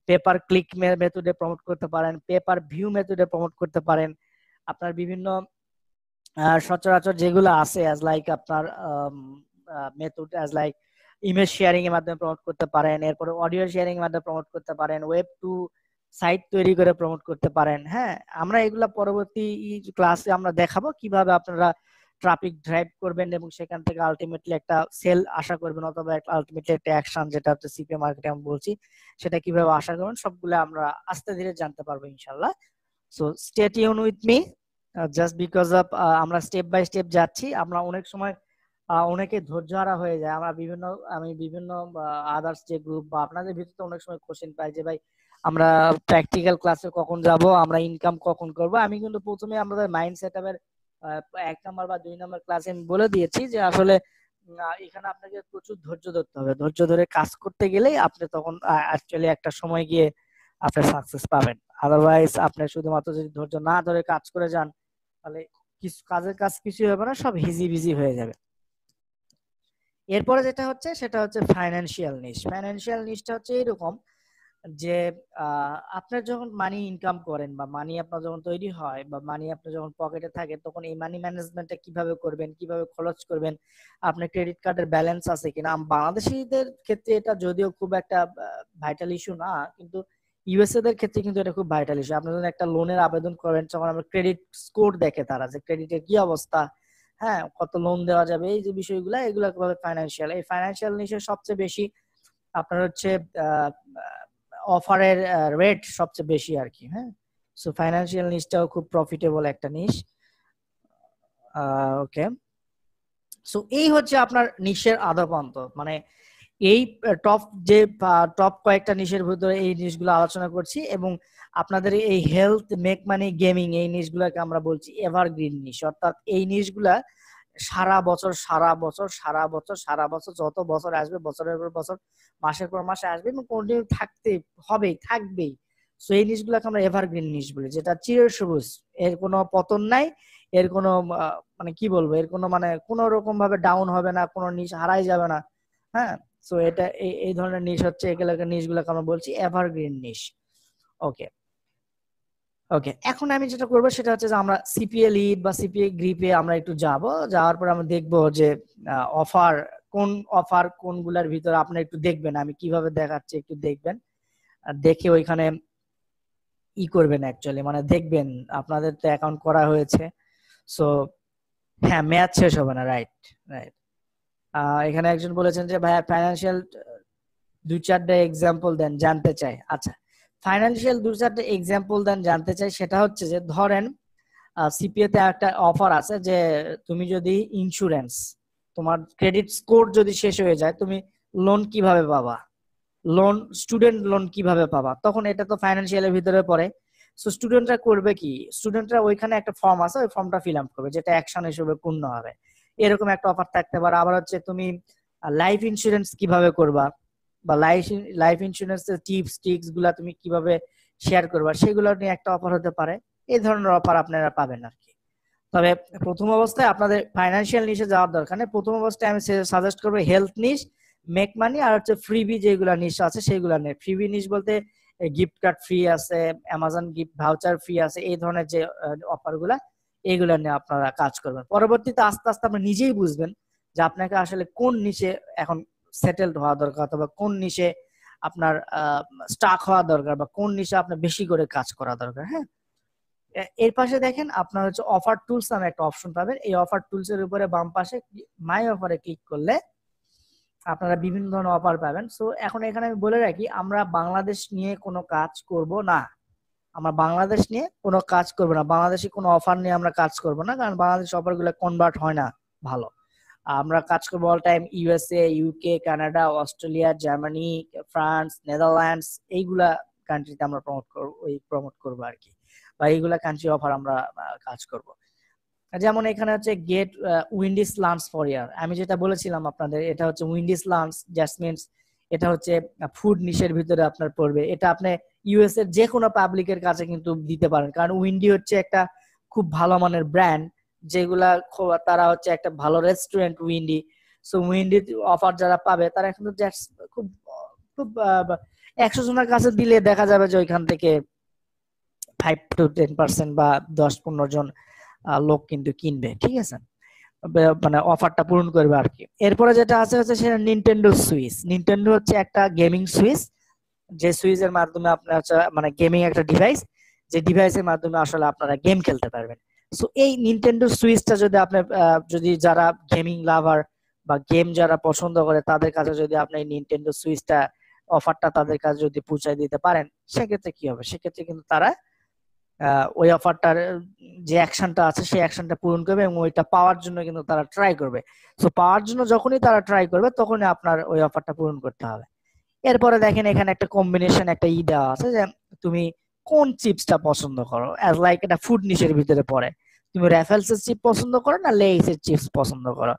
S1: পেপার ক্লিক মেথডে প্রমোট করতে পারেন, পেপার ভিউ মেথডে প্রমোট করতে পারেন। আপনার বিভিন্ন সচরাচর যেগুলো আছে অ্যাজ লাইক আপনার method as like image sharing এর মাধ্যমে প্রমোট করতে পারেন, এরপরে অডিও শেয়ারিং এর মাধ্যমে প্রমোট করতে পারেন, ওয়েব টু সাইট তৈরি করে প্রমোট করতে পারেন। হ্যাঁ, আমরা এগুলা পরবর্তী ক্লাসে আমরা দেখাবো কিভাবে আপনারা ট্রাফিক ড্রাইভ করবেন এবং সেখান থেকে আলটিমেটলি একটা সেল আশা করবেন, অথবা আলটিমেটলি একটা অ্যাকশন, যেটা হচ্ছে সিপিএ মার্কেটিং আমি বলছি, সেটা কিভাবে আশা করবেন, সবগুলো আমরা আস্তে ধীরে জানতে পারবো ইনশাআল্লাহ। So stay tune with me, just because of আমরা স্টেপ বাই স্টেপ যাচ্ছি। আমরা অনেক সময় অনেকে ধৈর্যহারা হয়ে যায়। আমি বিভিন্ন আদার্স যে গ্রুপ বা আপনাদের ভিতরে অনেক সময় কোশ্চেন পাই যে ভাই আমরা প্র্যাকটিক্যাল ক্লাসে কখন যাব, আমরা ইনকাম কখন করব। আমি কিন্তু প্রথমে আমাদের মাইন্ড সেটআপের 1 নাম্বার বা 2 নাম্বার ক্লাসে আমি বলে দিয়েছি যে আসলে এখানে আপনাকে প্রচুর ধৈর্য ধরতে হবে। ধৈর্য ধরে কাজ করতে গেলেই আপনি তখন অ্যাকচুয়ালি একটা সময় গিয়ে আপনি সাকসেস পাবেন। আদারওয়াইজ আপনি শুধুমাত্র যদি ধৈর্য না ধরে কাজ করে যান, তাহলে কিছু কাজের কাজ কিছুই হবে না, সব হিজি বিজি হয়ে যাবে। এরপরে যেটা হচ্ছে সেটা হচ্ছে ফাইন্যান্সিয়াল নিশ। ফাইন্যান্সিয়াল নিশটা হচ্ছে এরকম যে আপনার যখন মানি ইনকাম করেন বা মানি আপনার যখন তৈরি হয় বা মানি আপনার যখন পকেটে থাকে, তখন এই মানি ম্যানেজমেন্টটা কিভাবে করবেন, কিভাবে খরচ করবেন, আপনার ক্রেডিট কার্ডের ব্যালেন্স আছে কিনা। বাংলাদেশিদের ক্ষেত্রে এটা যদিও খুব একটা ভাইটাল ইস্যু না, কিন্তু ইউএসএ দের ক্ষেত্রে কিন্তু এটা খুব ভাইটাল ইস্যু। আপনি যখন একটা লোনের আবেদন করেন, তখন আমরা ক্রেডিট স্কোর দেখে তারা যে ক্রেডিটের কি অবস্থা, হ্যাঁ কত লোন দেওয়া যাবে, এই যে বিষয়গুলো, এগুলো ফাইন্যান্সিয়াল। এই ফাইন্যান্সিয়াল নিশে সবচেয়ে বেশি আপনার হচ্ছে অফারের রেট সবচেয়ে বেশি আর কি। হ্যাঁ, সো ফাইন্যান্সিয়াল নিশটাও খুব প্রফিটেবল একটা নিশ। ওকে, সো এই হচ্ছে আপনার নিশের আদ্যপান্ত। মানে এই টপ যে টপ কয়েকটা নিশের ভিতরে এই নিশগুলো আলোচনা করছি, এবং আপনাদের এই হেলথ, মেক মানি, গেমিং, এই নিশগুলোকে আমরা বলছি এভারগ্রিন নিশ। অর্থাৎ এই নিশগুলা সারা বছর সারা বছর সারা বছর সারা বছর যত বছর আসবে, বছরের পর বছর, মাসের পর মাসে আসবে এবং কন্টিনিউ থাকতে হবেই, থাকবেই। সো এই নিশগুলোকে আমরা এভারগ্রিন নিশ বলি, যেটা চিরসবুজ, এর কোনো পতন নাই, এর কোনো মানে কি বলবো, এর কোনো মানে কোনো রকম ভাবে ডাউন হবে না, কোনো নিশ হারাই যাবে না। হ্যাঁ, সো এটা এই ধরনের নিশ হচ্ছে, এগুলোকে নিশগুলোকে আমরা বলছি এভারগ্রিন নিশ। ওকে ওকে, এখন আমি যেটা করবো সেটা হচ্ছে যে আমরা সিপিএ লিড বা সিপিএ গ্রিপে আমরা একটু যাওয়ার পর আমরা দেখবো যে অফার কোনগুলার ভিতরে আপনি একটু দেখবেন, আমি কিভাবে দেখাচ্ছি একটু দেখবেন, আর দেখে ওইখানে করবেন অ্যাকচুয়ালি, মানে দেখবেন আপনাদের তো অ্যাকাউন্ট করা হয়েছে। সো হ্যাঁ, ম্যাচ শেষ হবে না, রাইট রাইট। এখানে একজন বলেছেন যে ভাইয়া ফাইন্যান্সিয়াল 2-4টা এক্সাম্পল দেন, জানতে চাই। আচ্ছা, ফাইন্যান্সিয়াল 2-4টা এক্সাম্পল দেন, জানতে চাই। সেটা হচ্ছে যে ধরেন সিপিএ তে একটা অফার আছে যে তুমি যদি ইন্স্যুরেন্স, তোমার ক্রেডিট স্কোর যদি শেষ হয়ে যায়, তুমি লোন কিভাবে পাবা, লোন, স্টুডেন্ট লোন কিভাবে পাবা, তখন এটা তো ফাইন্যান্সিয়ালের ভিতরে পড়ে। সো স্টুডেন্টরা করবে কি, স্টুডেন্টরা ওইখানে একটা ফর্ম আছে, ওই ফর্মটা ফিল আপ করবে, যেটা অ্যাকশন হিসেবে পূর্ণ হবে। এরকম একটা অফার থাকতে পারে। আবার হচ্ছে তুমি লাইফ ইন্স্যুরেন্স কিভাবে করবা, বা লাইফ ইন্স্যুরেন্সের টিপস ট্রিক্স গুলা তুমি কিভাবে শেয়ার করবা, সেগুলো নিয়ে একটা অফার হতে পারে। এই ধরনের অফার আপনারা পাবেন আর কি। তবে প্রথম অবস্থায় আপনাদের ফাইন্যান্সিয়াল নিশে যাওয়ার দরকার নেই। প্রথম অবস্থায় আমি সাজেস্ট করবো হেলথ নিশ, মেক মানি, আর হচ্ছে ফ্রিবি যেগুলা নিশ আছে সেগুলা নেই। ফ্রিবি নিশ বলতে গিফট কার্ড ফ্রি আছে, অ্যামাজন গিফট ভাউচার ফ্রি আছে, এই ধরনের যে অফার গুলা, এইগুলা নিয়ে আপনারা কাজ করবেন। পরবর্তীতে আস্তে আস্তে আপনি নিজেই বুঝবেন যে আপনাকে আসলে কোন নিশে এখন সেটেলড হওয়া দরকার, অথবা কোন নিশে আপনার স্টাক হওয়া দরকার, বা কোন নিশে আপনার বেশি করে কাজ করা দরকার। হ্যাঁ, এর পাশে দেখেন আপনার হচ্ছে অফার টুলস নামে একটা অপশন পাবেন। এই অফার টুলস এর উপরে বাম পাশে মাই অফারে ক্লিক করলে আপনারা বিভিন্ন ধরনের অফার পাবেন। সো এখন এখানে আমি বলে রাখি, আমরা বাংলাদেশ নিয়ে কোনো কাজ করব না। আমরা বাংলাদেশ নিয়ে কোনো কাজ করব না, বাংলাদেশি কোনো অফার নিয়ে আমরা কাজ করব না, কারণ বাংলাদেশ অফার গুলো কনভার্ট হয় না ভালো। আমরা কাজ করবো all time USA, UK, Canada, Australia, Germany, France, Netherlands, এইগুলা কান্ট্রিতে আমরা প্রমোট করবো আর কি, বা এইগুলা কান্ট্রি অফার আমরা কাজ করব। যেমন এখানে হচ্ছে গেট উইন্ডিস লাঞ্চ ফর ইয়ার, আমি যেটা বলেছিলাম আপনাদের, এটা হচ্ছে উইন্ডিস লাঞ্চ জাসমিনস, এটা হচ্ছে ফুড নিশের ভিতরে আপনার পড়বে। এটা আপনি ইউএস এর যে কোনো পাবলিকের কাছে কিন্তু দিতে পারেন, কারণ উইন্ডি হচ্ছে একটা খুব ভালো মানের ব্র্যান্ড, যেগুলা তারা হচ্ছে একটা ভালো restaurant Windy. So Windy offer যারা পাবে তারা কিন্তু খুব খুব 100 জনের কাছে দিলে দেখা যাবে যে ওইখান থেকে 5 to 10% বা 10-15 জন লোক কিন্তু কিনবে, ঠিক আছে, মানে অফারটা পূরণ করবে আর কি। এরপরে যেটা আছে হচ্ছে সেটা নিনটেন্ডো সুইচ। নিনটেন্ডো হচ্ছে একটা গেমিং সুইচ, যে সুইচের মাধ্যমে আপনার মানে গেমিং একটা ডিভাইস, যে ডিভাইসের মাধ্যমে আসলে আপনারা গেম খেলতে পারবেন। সো এই নিনটেন্ডো সুইচটা যদি আপনি যদি যারা গেমিং লাভার বা গেম যারা পছন্দ করে তাদের কাছে যদি আপনি এই নিনটেন্ডো সুইচটা অফারটা তাদের কাছে যদি পৌঁছায় দিতে পারেন, সেক্ষেত্রে কি হবে, সেক্ষেত্রে কিন্তু তারা ওই অফারটার যে অ্যাকশনটা আছে সেই অ্যাকশনটা পূরণ করবে, এবং ওইটা পাওয়ার জন্য কিন্তু তারা ট্রাই করবে। সো পাওয়ার জন্য যখনই তারা ট্রাই করবে তখনই আপনার ওই অফারটা পূরণ করতে হবে। এরপরে দেখেন এখানে একটা কম্বিনেশন একটা দেওয়া আছে যে তুমি কোন চিপসটা পছন্দ করো, অ্যাজ লাইক এটা ফুড নিশের ভিতরে পড়ে। তুমি র্যাফেলস এর চিপস পছন্দ করো না লেইস এর চিপস পছন্দ করো,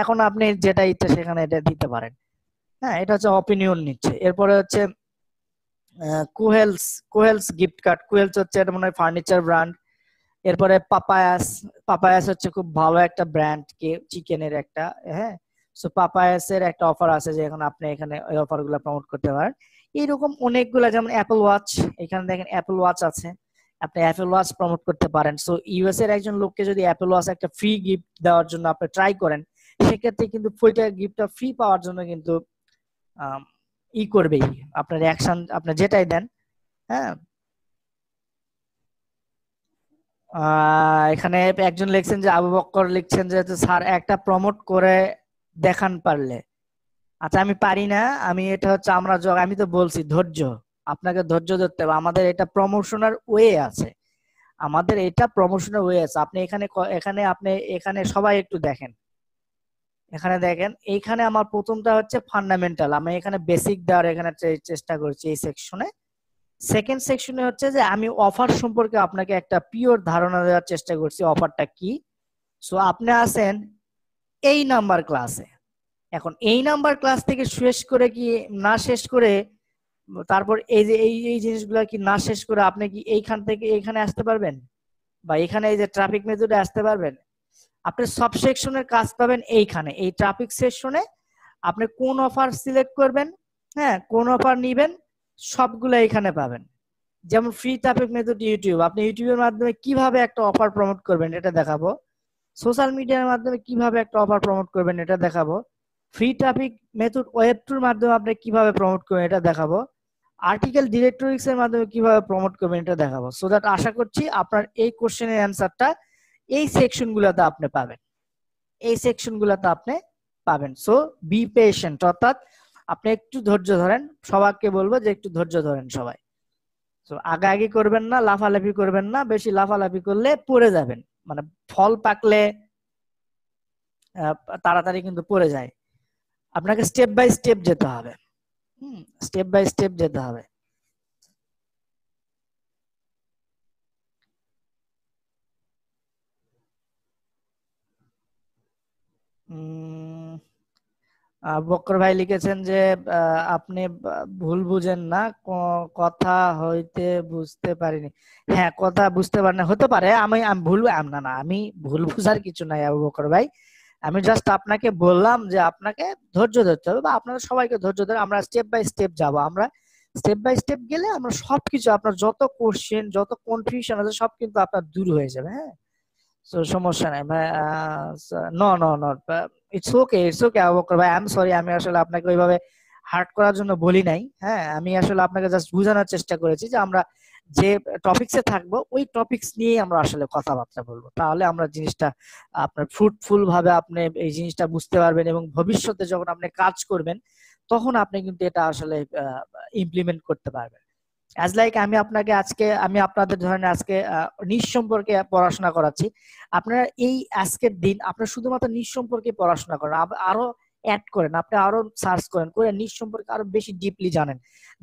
S1: এখন আপনি যেটা ইচ্ছা সেখানে এটা দিতে পারেন। হ্যাঁ, এটা হচ্ছে অপিনিয়ন নিচ্ছে। এরপরে হচ্ছে কুহেলস, কুহেলস গিফট কার্ড। কুহেলস হচ্ছে এটা মনে হয় ফার্নিচার ব্র্যান্ড। এরপরে পাপায়াস, পাপায়াস হচ্ছে খুব ভালো একটা ব্র্যান্ড চিকেনের একটা। হ্যাঁ, সো পাপায়াস এর একটা অফার আছে যে এখন আপনি এখানে ওই অফার গুলা প্রমোট করতে পারেন। এইরকম অনেকগুলা, যেমন অ্যাপল ওয়াচ, এখানে দেখেন অ্যাপল ওয়াচ আছে, আপনি অ্যাপল ওয়াচ প্রমোট করতে পারেন। সো ইউএস এর একজন লোককে যদি অ্যাপল ওয়াচ একটা ফ্রি গিফট দেওয়ার জন্য আপনি ট্রাই করেন, সেক্ষেত্রে কিন্তু ওইটা গিফটটা ফ্রি পাওয়ার জন্য কিন্তু করবেই আপনার অ্যাকশন, আপনি যেটাই দেন। হ্যাঁ, এখানে একজন লিখছেন যে আবু বক্কর লিখছেন যে স্যার একটা প্রমোট করে দেখান পারলে। আচ্ছা, আমি পারি না, আমি এটা হচ্ছে আমি তো বলছি ধৈর্য, আপনাকে ধৈর্য ধরতে হবে। আমাদের এটা প্রমোশনাল ওয়ে আছে, আমাদের এটা প্রমোশনাল ওয়ে আছে। আপনি এখানে এখানে আপনি এখানে সবাই একটু দেখেন, এখানে দেখেন, এইখানে আমার প্রথমটা হচ্ছে ফান্ডামেন্টাল, আমি এখানে বেসিক দেওয়ার এখানে চেষ্টা করছি এই সেকশনে। সেকেন্ড সেকশনে হচ্ছে যে আমি অফার সম্পর্কে আপনাকে একটা পিওর ধারণা দেওয়ার চেষ্টা করছি, অফারটা কি। সো আপনি আছেন এই নাম্বার ক্লাসে, এখন এই নাম্বার ক্লাস থেকে শেষ করে কি না শেষ করে, তারপর এই যে এই জিনিসগুলো কি না শেষ করে আপনি কি এইখান থেকে এইখানে আসতে পারবেন, বা এখানে এই যে ট্রাফিক মেথডে আসতে পারবেন? আপনি সব সেকশনের কাজ পাবেন এইখানে, এই ট্রাফিক সেকশনে। আপনি কোন অফার সিলেক্ট করবেন, হ্যাঁ, কোন অফার নিবেন, সবগুলো এখানে পাবেন। যেমন ফ্রি ট্রাফিক মেথড ইউটিউব, আপনি ইউটিউবের মাধ্যমে কিভাবে একটা অফার প্রমোট করবেন এটা দেখাবো। সোশ্যাল মিডিয়ার মাধ্যমে কিভাবে একটা অফার প্রমোট করবেন এটা দেখাবো। ফ্রি ট্রাফিক মেথড ওয়েব টুর মাধ্যমে আপনি কিভাবে প্রমোট করবেন এটা দেখাবো। আর্টিকেল ডিরেক্টরিক্স এর মাধ্যমে কিভাবে প্রমোট করবেন এটা দেখাবো। সো দ্যাট আশা করছি আপনার এই কোশ্চেনের অ্যান্সারটা এই সেকশন গুলাতে আপনি পাবেন, এই সেকশন গুলাতে আপনি পাবেন। সো বি পেশেন্ট, অর্থাৎ আপনি একটু ধৈর্য ধরেন, সবাইকে বলবো যে একটু ধৈর্য ধরেন সবাই। তো আগাআগি করবেন না, লাফালাফি করবেন না, বেশি লাফালাফি করলে পড়ে যাবেন, মানে ফল পাকলে তাড়াতাড়ি কিন্তু পড়ে যায়। আপনাকে স্টেপ বাই স্টেপ যেতে হবে, স্টেপ বাই স্টেপ যেতে হবে। বক্কর ভাই লিখেছেন যে আপনি ভুল বুঝেন না, কথা হইতে বুঝতে পারিনি। হ্যাঁ, কথা বুঝতে পারেন, হতে পারে আমি আমি ভুল না না আমি ভুল বুঝার কিছু নাই আবু বকর ভাই। আমি জাস্ট আপনাকে বললাম যে আপনাকে ধৈর্য ধরতে হবে, বা আপনাদের সবাইকে ধৈর্য ধরে আমরা স্টেপ বাই স্টেপ যাব। আমরা স্টেপ বাই স্টেপ গেলে আমরা সবকিছু, আপনার যত কোশ্চেন যত কনফিউশন আছে সব কিন্তু আপনার দূর হয়ে যাবে। হ্যাঁ, তো সমস্যা নাই ভাই। No no no, it's okay, it's okay Abu Bakr ভাই, আই এম সরি। আমি আসলে আপনাকে ওইভাবে হার্ট করার জন্য বলি নাই। হ্যাঁ, আমি আসলে আপনাকে জাস্ট বোঝানোর চেষ্টা করেছি যে আমরা যে টপিকসে থাকবো ওই টপিকস নিয়ে আমরা আসলে কথাবার্তা বলবো, তাহলে আমরা জিনিসটা আপনার ফ্রুটফুল ভাবে আপনি এই জিনিসটা বুঝতে পারবেন, এবং ভবিষ্যতে যখন আপনি কাজ করবেন তখন আপনি কিন্তু এটা আসলে ইমপ্লিমেন্ট করতে পারবেন। অ্যাজ লাইক আমি আপনাকে আজকে, আমি আপনাদের ধরেন আজকে নিজ সম্পর্কে পড়াশোনা করাচ্ছি। আপনারা এই আজকের দিন আপনারা শুধুমাত্র নিজ সম্পর্কে পড়াশোনা করেন, আরো অ্যাড করেন, আপনি আরো সার্চ করেন, করে নিজ সম্পর্কে আরো বেশি ডিপলি জানেন।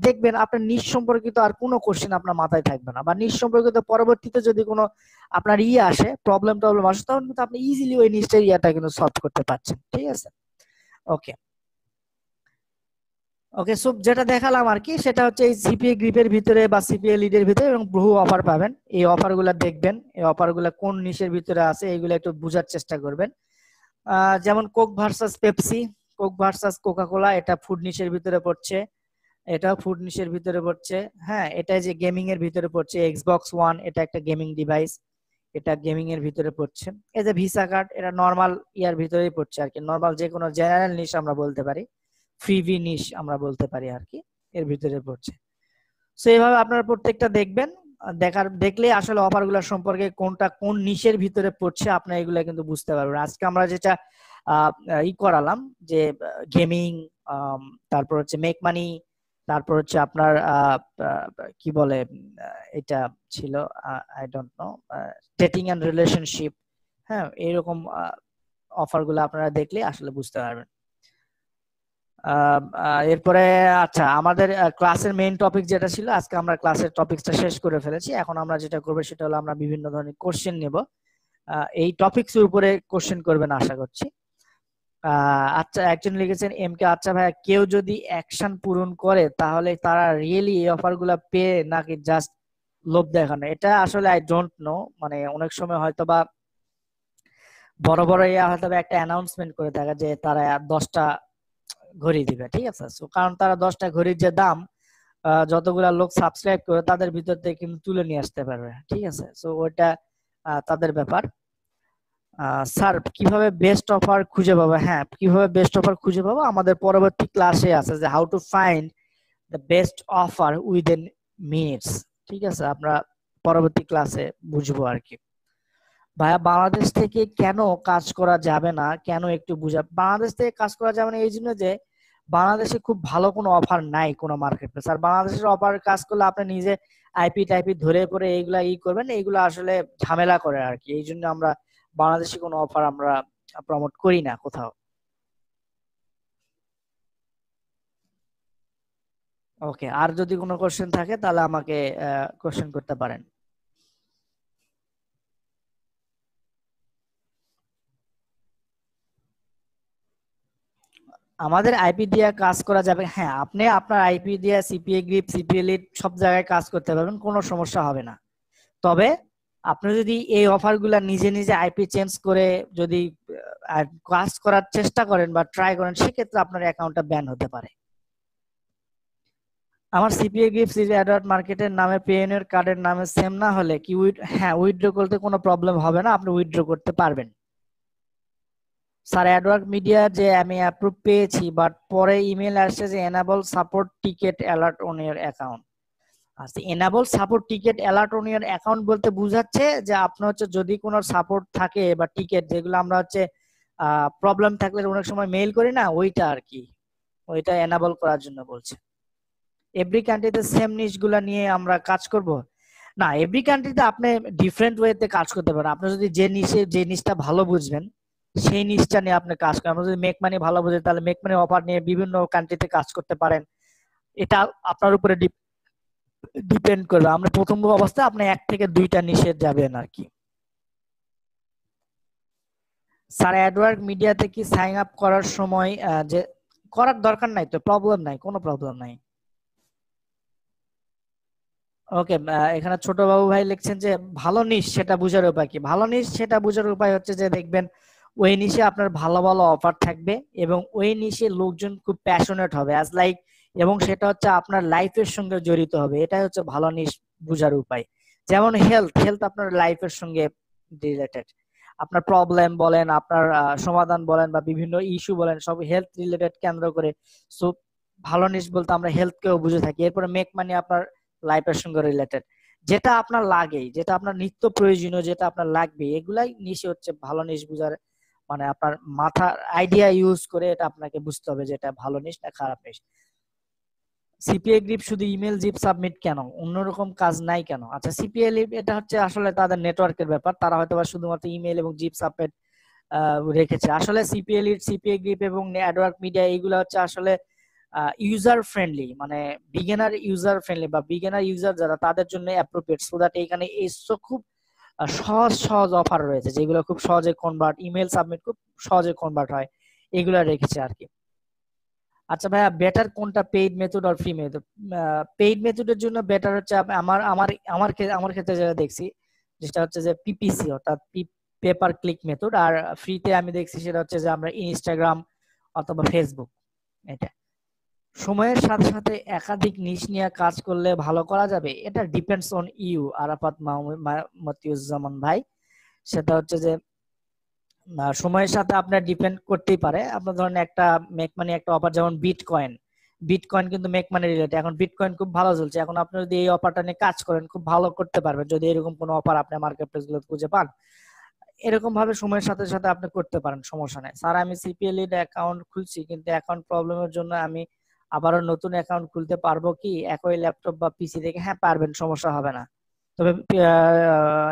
S1: দেখবেন আপনার নিজ সম্পর্কিত আর কোনো কোশ্চেন আপনার মাথায় থাকবে না, বা নিজ সম্পর্কিত পরবর্তীতে যদি কোনো আপনার আসে, প্রবলেম আসে, তখন কিন্তু আপনি ইজিলি ওই নিজটা ইয়াটা কিন্তু সলভ করতে পারছেন। ঠিক আছে, ওকে ওকে। সো যেটা দেখালাম আর কি, সেটা হচ্ছে এই সিপিএ গ্রিপের ভিতরে বা সিপিএ লিডের ভিতরে এবং বহু অফার পাবেন। এই অফারগুলো দেখবেন, এই অফারগুলো কোন নিশের ভিতরে আছে এগুলো একটু বোঝার চেষ্টা করবেন। যেমন Coke versus Pepsi, Coke versus Coca Cola, এটা ফুড নিশের ভিতরে পড়ছে, এটাও ফুড নিশের ভিতরে পড়ছে। হ্যাঁ, এটা যে গেমিং এর ভিতরে পড়ছে, এক্সবক্স ওয়ান এটা একটা গেমিং ডিভাইস, এটা গেমিং এর ভিতরে পড়ছে। এই যে ভিসা কার্ড, এটা নর্মাল ইয়ার ভিতরেই পড়ছে আর কি, নর্মাল যে কোনো জেনারেল নিশ আমরা বলতে পারি, ফ্রিভি নিশ আমরা বলতে পারি আর কি, এর ভিতরে পড়ছে। সো এইভাবে আপনারা প্রত্যেকটা দেখবেন, দেখলে আসলে অফারগুলো সম্পর্কে কোনটা কোন নিশের ভিতরে পড়ছে আপনারা এগুলা কিন্তু বুঝতে পারবেন। আজকে আমরা যেটা করালাম যে গেমিং, তারপর হচ্ছে মেক মানি, তারপর হচ্ছে আপনার কি বলে এটা ছিল, I don't know, dating and relationship. হ্যাঁ, এরকম অফারগুলো আপনারা দেখলে আসলে বুঝতে পারবেন। এরপরে আচ্ছা, আমাদের ক্লাসের মেইন টপিক যেটা ছিল, আজকে আমরা ক্লাসের টপিকটা শেষ করে ফেলেছি। এখন আমরা যেটা করবো সেটা হলো আমরা বিভিন্ন ধরনের কোশ্চেন নেব, এই টপিকস এর উপরে কোশ্চেন করবেন আশা করছি। আচ্ছা, একজন লিখেছেন এম কে, আচ্ছা ভাইয়া, কেউ যদি অ্যাকশন পূরণ করে তাহলে তারা রিয়েলি এই অফার গুলা পেয়ে নাকি জাস্ট লোভ দেখানো? এটা আসলে আই ডোন্ট নো, মানে অনেক সময় হয়তো বা বড় বড় হয়তো বা একটা অ্যানাউন্সমেন্ট করে থাকে যে তারা 10টা ঘড়ি দিবে, ঠিক আছে। কারণ তারা 10টা ঘড়ির যে দাম, যতগুলা লোক সাবস্ক্রাইব করে তাদের ভিতর থেকে কিন্তু তুলে নিয়ে আসতে পারবে, ঠিক আছে। সো ওইটা তাদের ব্যাপার। স্যার, কিভাবে বেস্ট অফার খুঁজে পাবো? হ্যাঁ, কিভাবে বেস্ট অফার খুঁজে পাবো আমাদের পরবর্তী ক্লাসে আছে, যে how to find the best offer within minutes. ঠিক আছে, আমরা পরবর্তী ক্লাসে বুঝবো আর কি। ভাইয়া, বাংলাদেশ থেকে কেন কাজ করা যাবে না, কেন একটু বুঝা। বাংলাদেশ থেকে কাজ করা যাবে না এই জন্য যে বাংলাদেশে খুব ভালো কোনো অফার নাই কোনো মার্কেট প্লেস। আর বাংলাদেশের অফার কাজ করলে আপনি নিজে আইপি টাইপি ধরে পরে এইগুলা করবেন, এইগুলো আসলে ঝামেলা করে আর কি। এই জন্য আমরা বাংলাদেশে কোনো অফার আমরা প্রমোট করি না কোথাও। ওকে, আর যদি কোনো কোশ্চেন থাকে তাহলে আমাকে কোশ্চেন করতে পারেন। আমাদের আইপি দিয়ে কাজ করা যাবে, হ্যাঁ। আপনি আপনার আইপি দিয়ে সিপিএ গ্রিপ, সিপিএ লিড সব জায়গায় কাজ করতে পারবেন, কোনো সমস্যা হবে না। তবে আপনি যদি এই অফারগুলা নিজে নিজে আইপি চেঞ্জ করে যদি কাজ করার চেষ্টা করেন বা ট্রাই করেন, সেক্ষেত্রে আপনার অ্যাকাউন্টটা ব্যান হতে পারে। আমার সিপিএ গিফট সিটি অ্যাডওয়ার্ড মার্কেটের নামে পেএনএর কার্ডের নামে সেম না হলে কি হ্যাঁ, উইথড্র করতে কোনো প্রবলেম হবে না, আপনি উইথড্র করতে পারবেন। স্যার, অ্যাডওয়ার্ড মিডিয়া যে আমি অ্যাপ্রুভ পেয়েছি, বাট পরে ইমেল আসছে যে enable support ticket alert on your account. আচ্ছা, enable support ticket alert on your account বলতে বোঝাচ্ছে যে আপনার হচ্ছে যদি কোনো সাপোর্ট থাকে বা টিকেট, যেগুলো আমরা হচ্ছে প্রবলেম থাকলে অনেক সময় মেইল করি না, ওইটা আর কি, ওইটা এনাবল করার জন্য বলছে। এভরি কান্ট্রিতে সেম নিশ গুলা নিয়ে আমরা কাজ করব না, এভরি কান্ট্রিতে আপনি ডিফারেন্ট ওয়েতে কাজ করতে পারেন। আপনি যদি যে নিশটা ভালো বুঝবেন সেই নিশটা নিয়ে আপনি কাজ করেন। আপনি যদি মেক মানি ভালো বুঝেন তাহলে মেক মানি অফার নিয়ে বিভিন্ন কান্ট্রিতে কাজ করতে পারেন। এটা আপনার উপরে ডিপেন্ড করবে। আমরা প্রথম অবস্থায় আপনি 1 থেকে 2টা নিশে যাবেন আর কি। স্যার, অ্যাডওয়ার্ড মিডিয়াতে কি সাইন আপ করার সময় যে করার দরকার নাই তো, প্রবলেম নাই, কোনো প্রবলেম নাই। ওকে, এখানে ছোট বাবু ভাই লিখছেন যে ভালো নিশ সেটা বোঝার উপায় কি? ভালো নিশ সেটা বোঝার উপায় হচ্ছে যে দেখবেন ওই নিশে আপনার ভালো ভালো অফার থাকবে এবং ওই নিশে লোকজন খুব প্যাশনেট হবে অ্যাজ লাইক, এবং সেটা হচ্ছে আপনার লাইফের সঙ্গে জড়িত হবে। এটাই হচ্ছে ভালো নিশ বোঝার উপায়। যেমন হেলথ, হেলথ আপনার লাইফের সঙ্গে রিলেটেড। আপনার প্রবলেম বলেন, আপনার সমাধান বলেন বা বিভিন্ন ইস্যু বলেন, সব হেলথ রিলেটেড কেন্দ্র করে। সো ভালো নিশ বলতে আমরা হেলথকেও বুঝে থাকি। এরপরে মেক মানি আপনার লাইফের সঙ্গে রিলেটেড, যেটা আপনার লাগে, যেটা আপনার নিত্য প্রয়োজনীয়, যেটা আপনার লাগবে, এগুলাই নিশে হচ্ছে ভালো নিশ বুঝার মানে আপনার মাথা আইডিয়া ইউজ করে এটা আপনাকে বুঝতে হবে যেটা ভালো নিশ না খারাপ নিশ। সিপিএ গ্রিপ শুধু ইমেল জিপ সাবমিট কেন, অন্যরকম কাজ নাই কেন? আচ্ছা, সিপিএ লিপ এটা হচ্ছে আসলে তাদের নেটওয়ার্কের ব্যাপার, তারা হয়তো শুধুমাত্র ইমেল এবং জিপ সাবমিট রেখেছে। আসলে সিপিএ লিড, সিপিএ গ্রিপ এবং নেটওয়ার্ক মিডিয়া এইগুলো হচ্ছে আসলে ইউজার ফ্রেন্ডলি, মানে বিগিনার ইউজার ফ্রেন্ডলি বা বিগিনার ইউজার যারা তাদের জন্য অ্যাপ্রোপ্রিয়েট, সো দ্যাট এখানে এই খুব সহজ সহজ অফার রয়েছে যেগুলো খুব সহজে কনভার্ট, ইমেল সাবমিট খুব সহজে কনভার্ট হয়, এগুলো রেখেছে আর কি। আচ্ছা ভাইয়া, বেটার কোনটা, পেইড মেথড আর ফ্রি মেথড? পেইড মেথডের জন্য বেটার হচ্ছে আমার আমার আমার আমার ক্ষেত্রে যেটা দেখছি যেটা হচ্ছে যে পিপিসি, অর্থাৎ পেপার ক্লিক মেথড। আর ফ্রিতে আমি দেখছি সেটা হচ্ছে যে আমরা ইনস্টাগ্রাম অথবা ফেসবুক। এটা সময়ের সাথে সাথে একাধিক নিশ নিয়ে কাজ করলে ভালো করা যাবে, এটা depends on you Arafat Matiuzzaman ভাই। সেটা হচ্ছে যে সময়ের সাথে আপনার ডিপেন্ড করতেই পারে। আপনার ধরেন একটা মেক মানি একটা অফার, যেমন বিটকয়েন, বিটকয়েন কিন্তু মেক মানি রিলেটেড। এখন বিটকয়েন খুব ভালো চলছে, এখন আপনি যদি এই অফারটা নিয়ে কাজ করেন খুব ভালো করতে পারবেন যদি এরকম কোনো অফার আপনি মার্কেট প্লেস গুলো খুঁজে পান। এরকম ভাবে সময়ের সাথে সাথে আপনি করতে পারেন, সমস্যা নেই। স্যার আমি সিপিএল এর অ্যাকাউন্ট খুলছি কিন্তু অ্যাকাউন্ট প্রবলেমের জন্য আমি আবারও নতুন অ্যাকাউন্ট খুলতে পারবো কি একই ল্যাপটপ বা পিসি থেকে? হ্যাঁ পারবেন, সমস্যা হবে না। তবে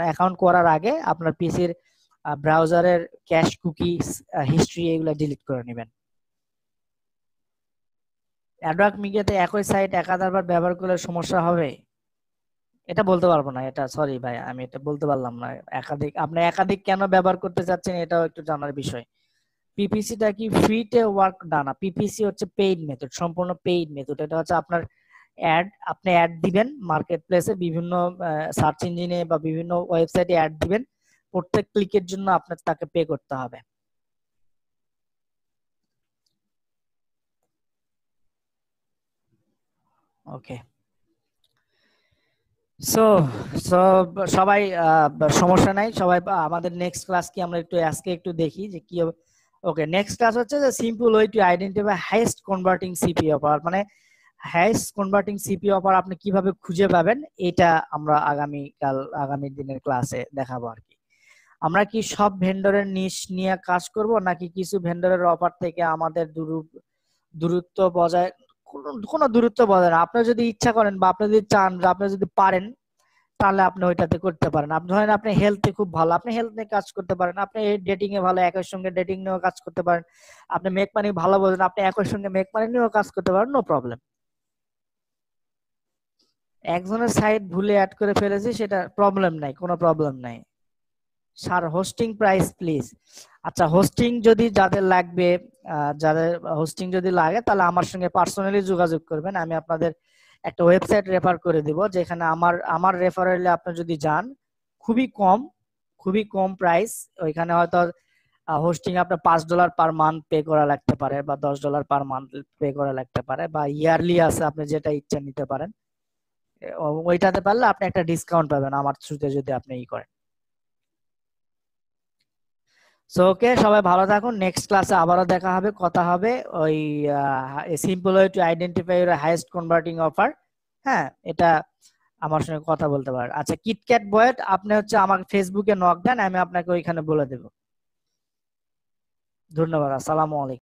S1: অ্যাকাউন্ট করার আগে আপনার পিসির ব্রাউজারের ক্যাশ, কুকিজ, হিস্ট্রি এগুলো ডিলিট করে নেবেন। অ্যাডওয়ার্ক মিডিয়াতে একই সাইট একাধিকবার ব্যবহার করলে সমস্যা হবে? এটা বলতে পারবো না, এটা সরি ভাই, আমি এটা বলতে পারলাম না। একাধিক, আপনি একাধিক কেন ব্যবহার করতে চাচ্ছেন এটাও একটু জানার বিষয়। পিপিসিটা কি ফ্রিতে ওয়ার্ক? না, পিপিসি হচ্ছে পেইড মেথড, সম্পূর্ণ পেইড মেথড। এটা হচ্ছে আপনার আপনি অ্যাড দিবেন মার্কেট প্লেসে, বিভিন্ন সার্চ ইঞ্জিনে বা বিভিন্ন ওয়েবসাইটে অ্যাড দিবেন, প্রত্যেক ক্লিকের জন্য আপনার তাকে পে করতে হবে। ওকে, সো সো সবাই সমস্যা নাই সবাই, আমাদের নেক্সট ক্লাস কি আমরা একটু আজকে একটু দেখি যে কি হবে। ওকে, নেক্সট ক্লাস হচ্ছে যে simple way to identify highest converting CP offer, মানে হাইয়েস্ট কনভার্টিং সিপি অফার আপনি কিভাবে খুঁজে পাবেন, এটা আমরা আগামী দিনের ক্লাসে দেখাবো আর কি। আমরা কি সব ভেন্ডরের নিশ নিয়ে কাজ করব নাকি কিছু ভেন্ডরের অফার থেকে আমাদের দূরত্ব বজায়, কোনো দূরত্ব বজায় না। আপনি যদি ইচ্ছা করেন বা আপনি যদি চান, আপনি যদি পারেন, তাহলে আপনি ওইটাতে করতে পারেন। আপনি ধরেন আপনি হেলথে খুব ভালো, আপনি হেলথ নিয়ে কাজ করতে পারেন। আপনি ডেটিং এ ভালো, একই সঙ্গে ডেটিং নিয়েও কাজ করতে পারেন। আপনি মেক মানি ভালো বোঝেন, আপনি একই সঙ্গে মেক মানি নিয়েও কাজ করতে পারেন, নো প্রবলেম। একজনের সাইট ভুলে অ্যাড করে ফেলেছি, সেটা প্রবলেম নাই, কোনো প্রবলেম নাই। Sir hosting price please. আচ্ছা, হোস্টিং যদি যাদের লাগবে, যাদের হোস্টিং যদি লাগে তাহলে আমার সঙ্গে পার্সোনালি যোগাযোগ করবেন। আমি আপনাদের একটা ওয়েবসাইট রেফার করে দিব, যেখানে আমার রেফারেলে আপনি যদি যান খুবই কম, খুবই কম প্রাইস। ওইখানে হয়তো হোস্টিং আপনার $5 পার মান্থ পে করা লাগতে পারে বা $10 পার মান্থ পে করা লাগতে পারে, বা ইয়ারলি আছে, আপনি যেটা ইচ্ছা নিতে পারেন। ওইটাতে পারলে আপনি একটা ডিসকাউন্ট পাবেন আমার থ্রুতে যদি আপনি করেন। সো ওকে, সবাই ভালো থাকুন, নেক্সট ক্লাসে আবারও দেখা হবে, কথা হবে ওই simple way to identify your highest converting offer. হ্যাঁ, এটা আমার সঙ্গে কথা বলতে পারেন। আচ্ছা, কিটক্যাট বয়েট আপনি হচ্ছে আমাকে ফেসবুকে নক দেন, আমি আপনাকে ওইখানে বলে দেব। ধন্যবাদ, আসসালামু আলাইকুম।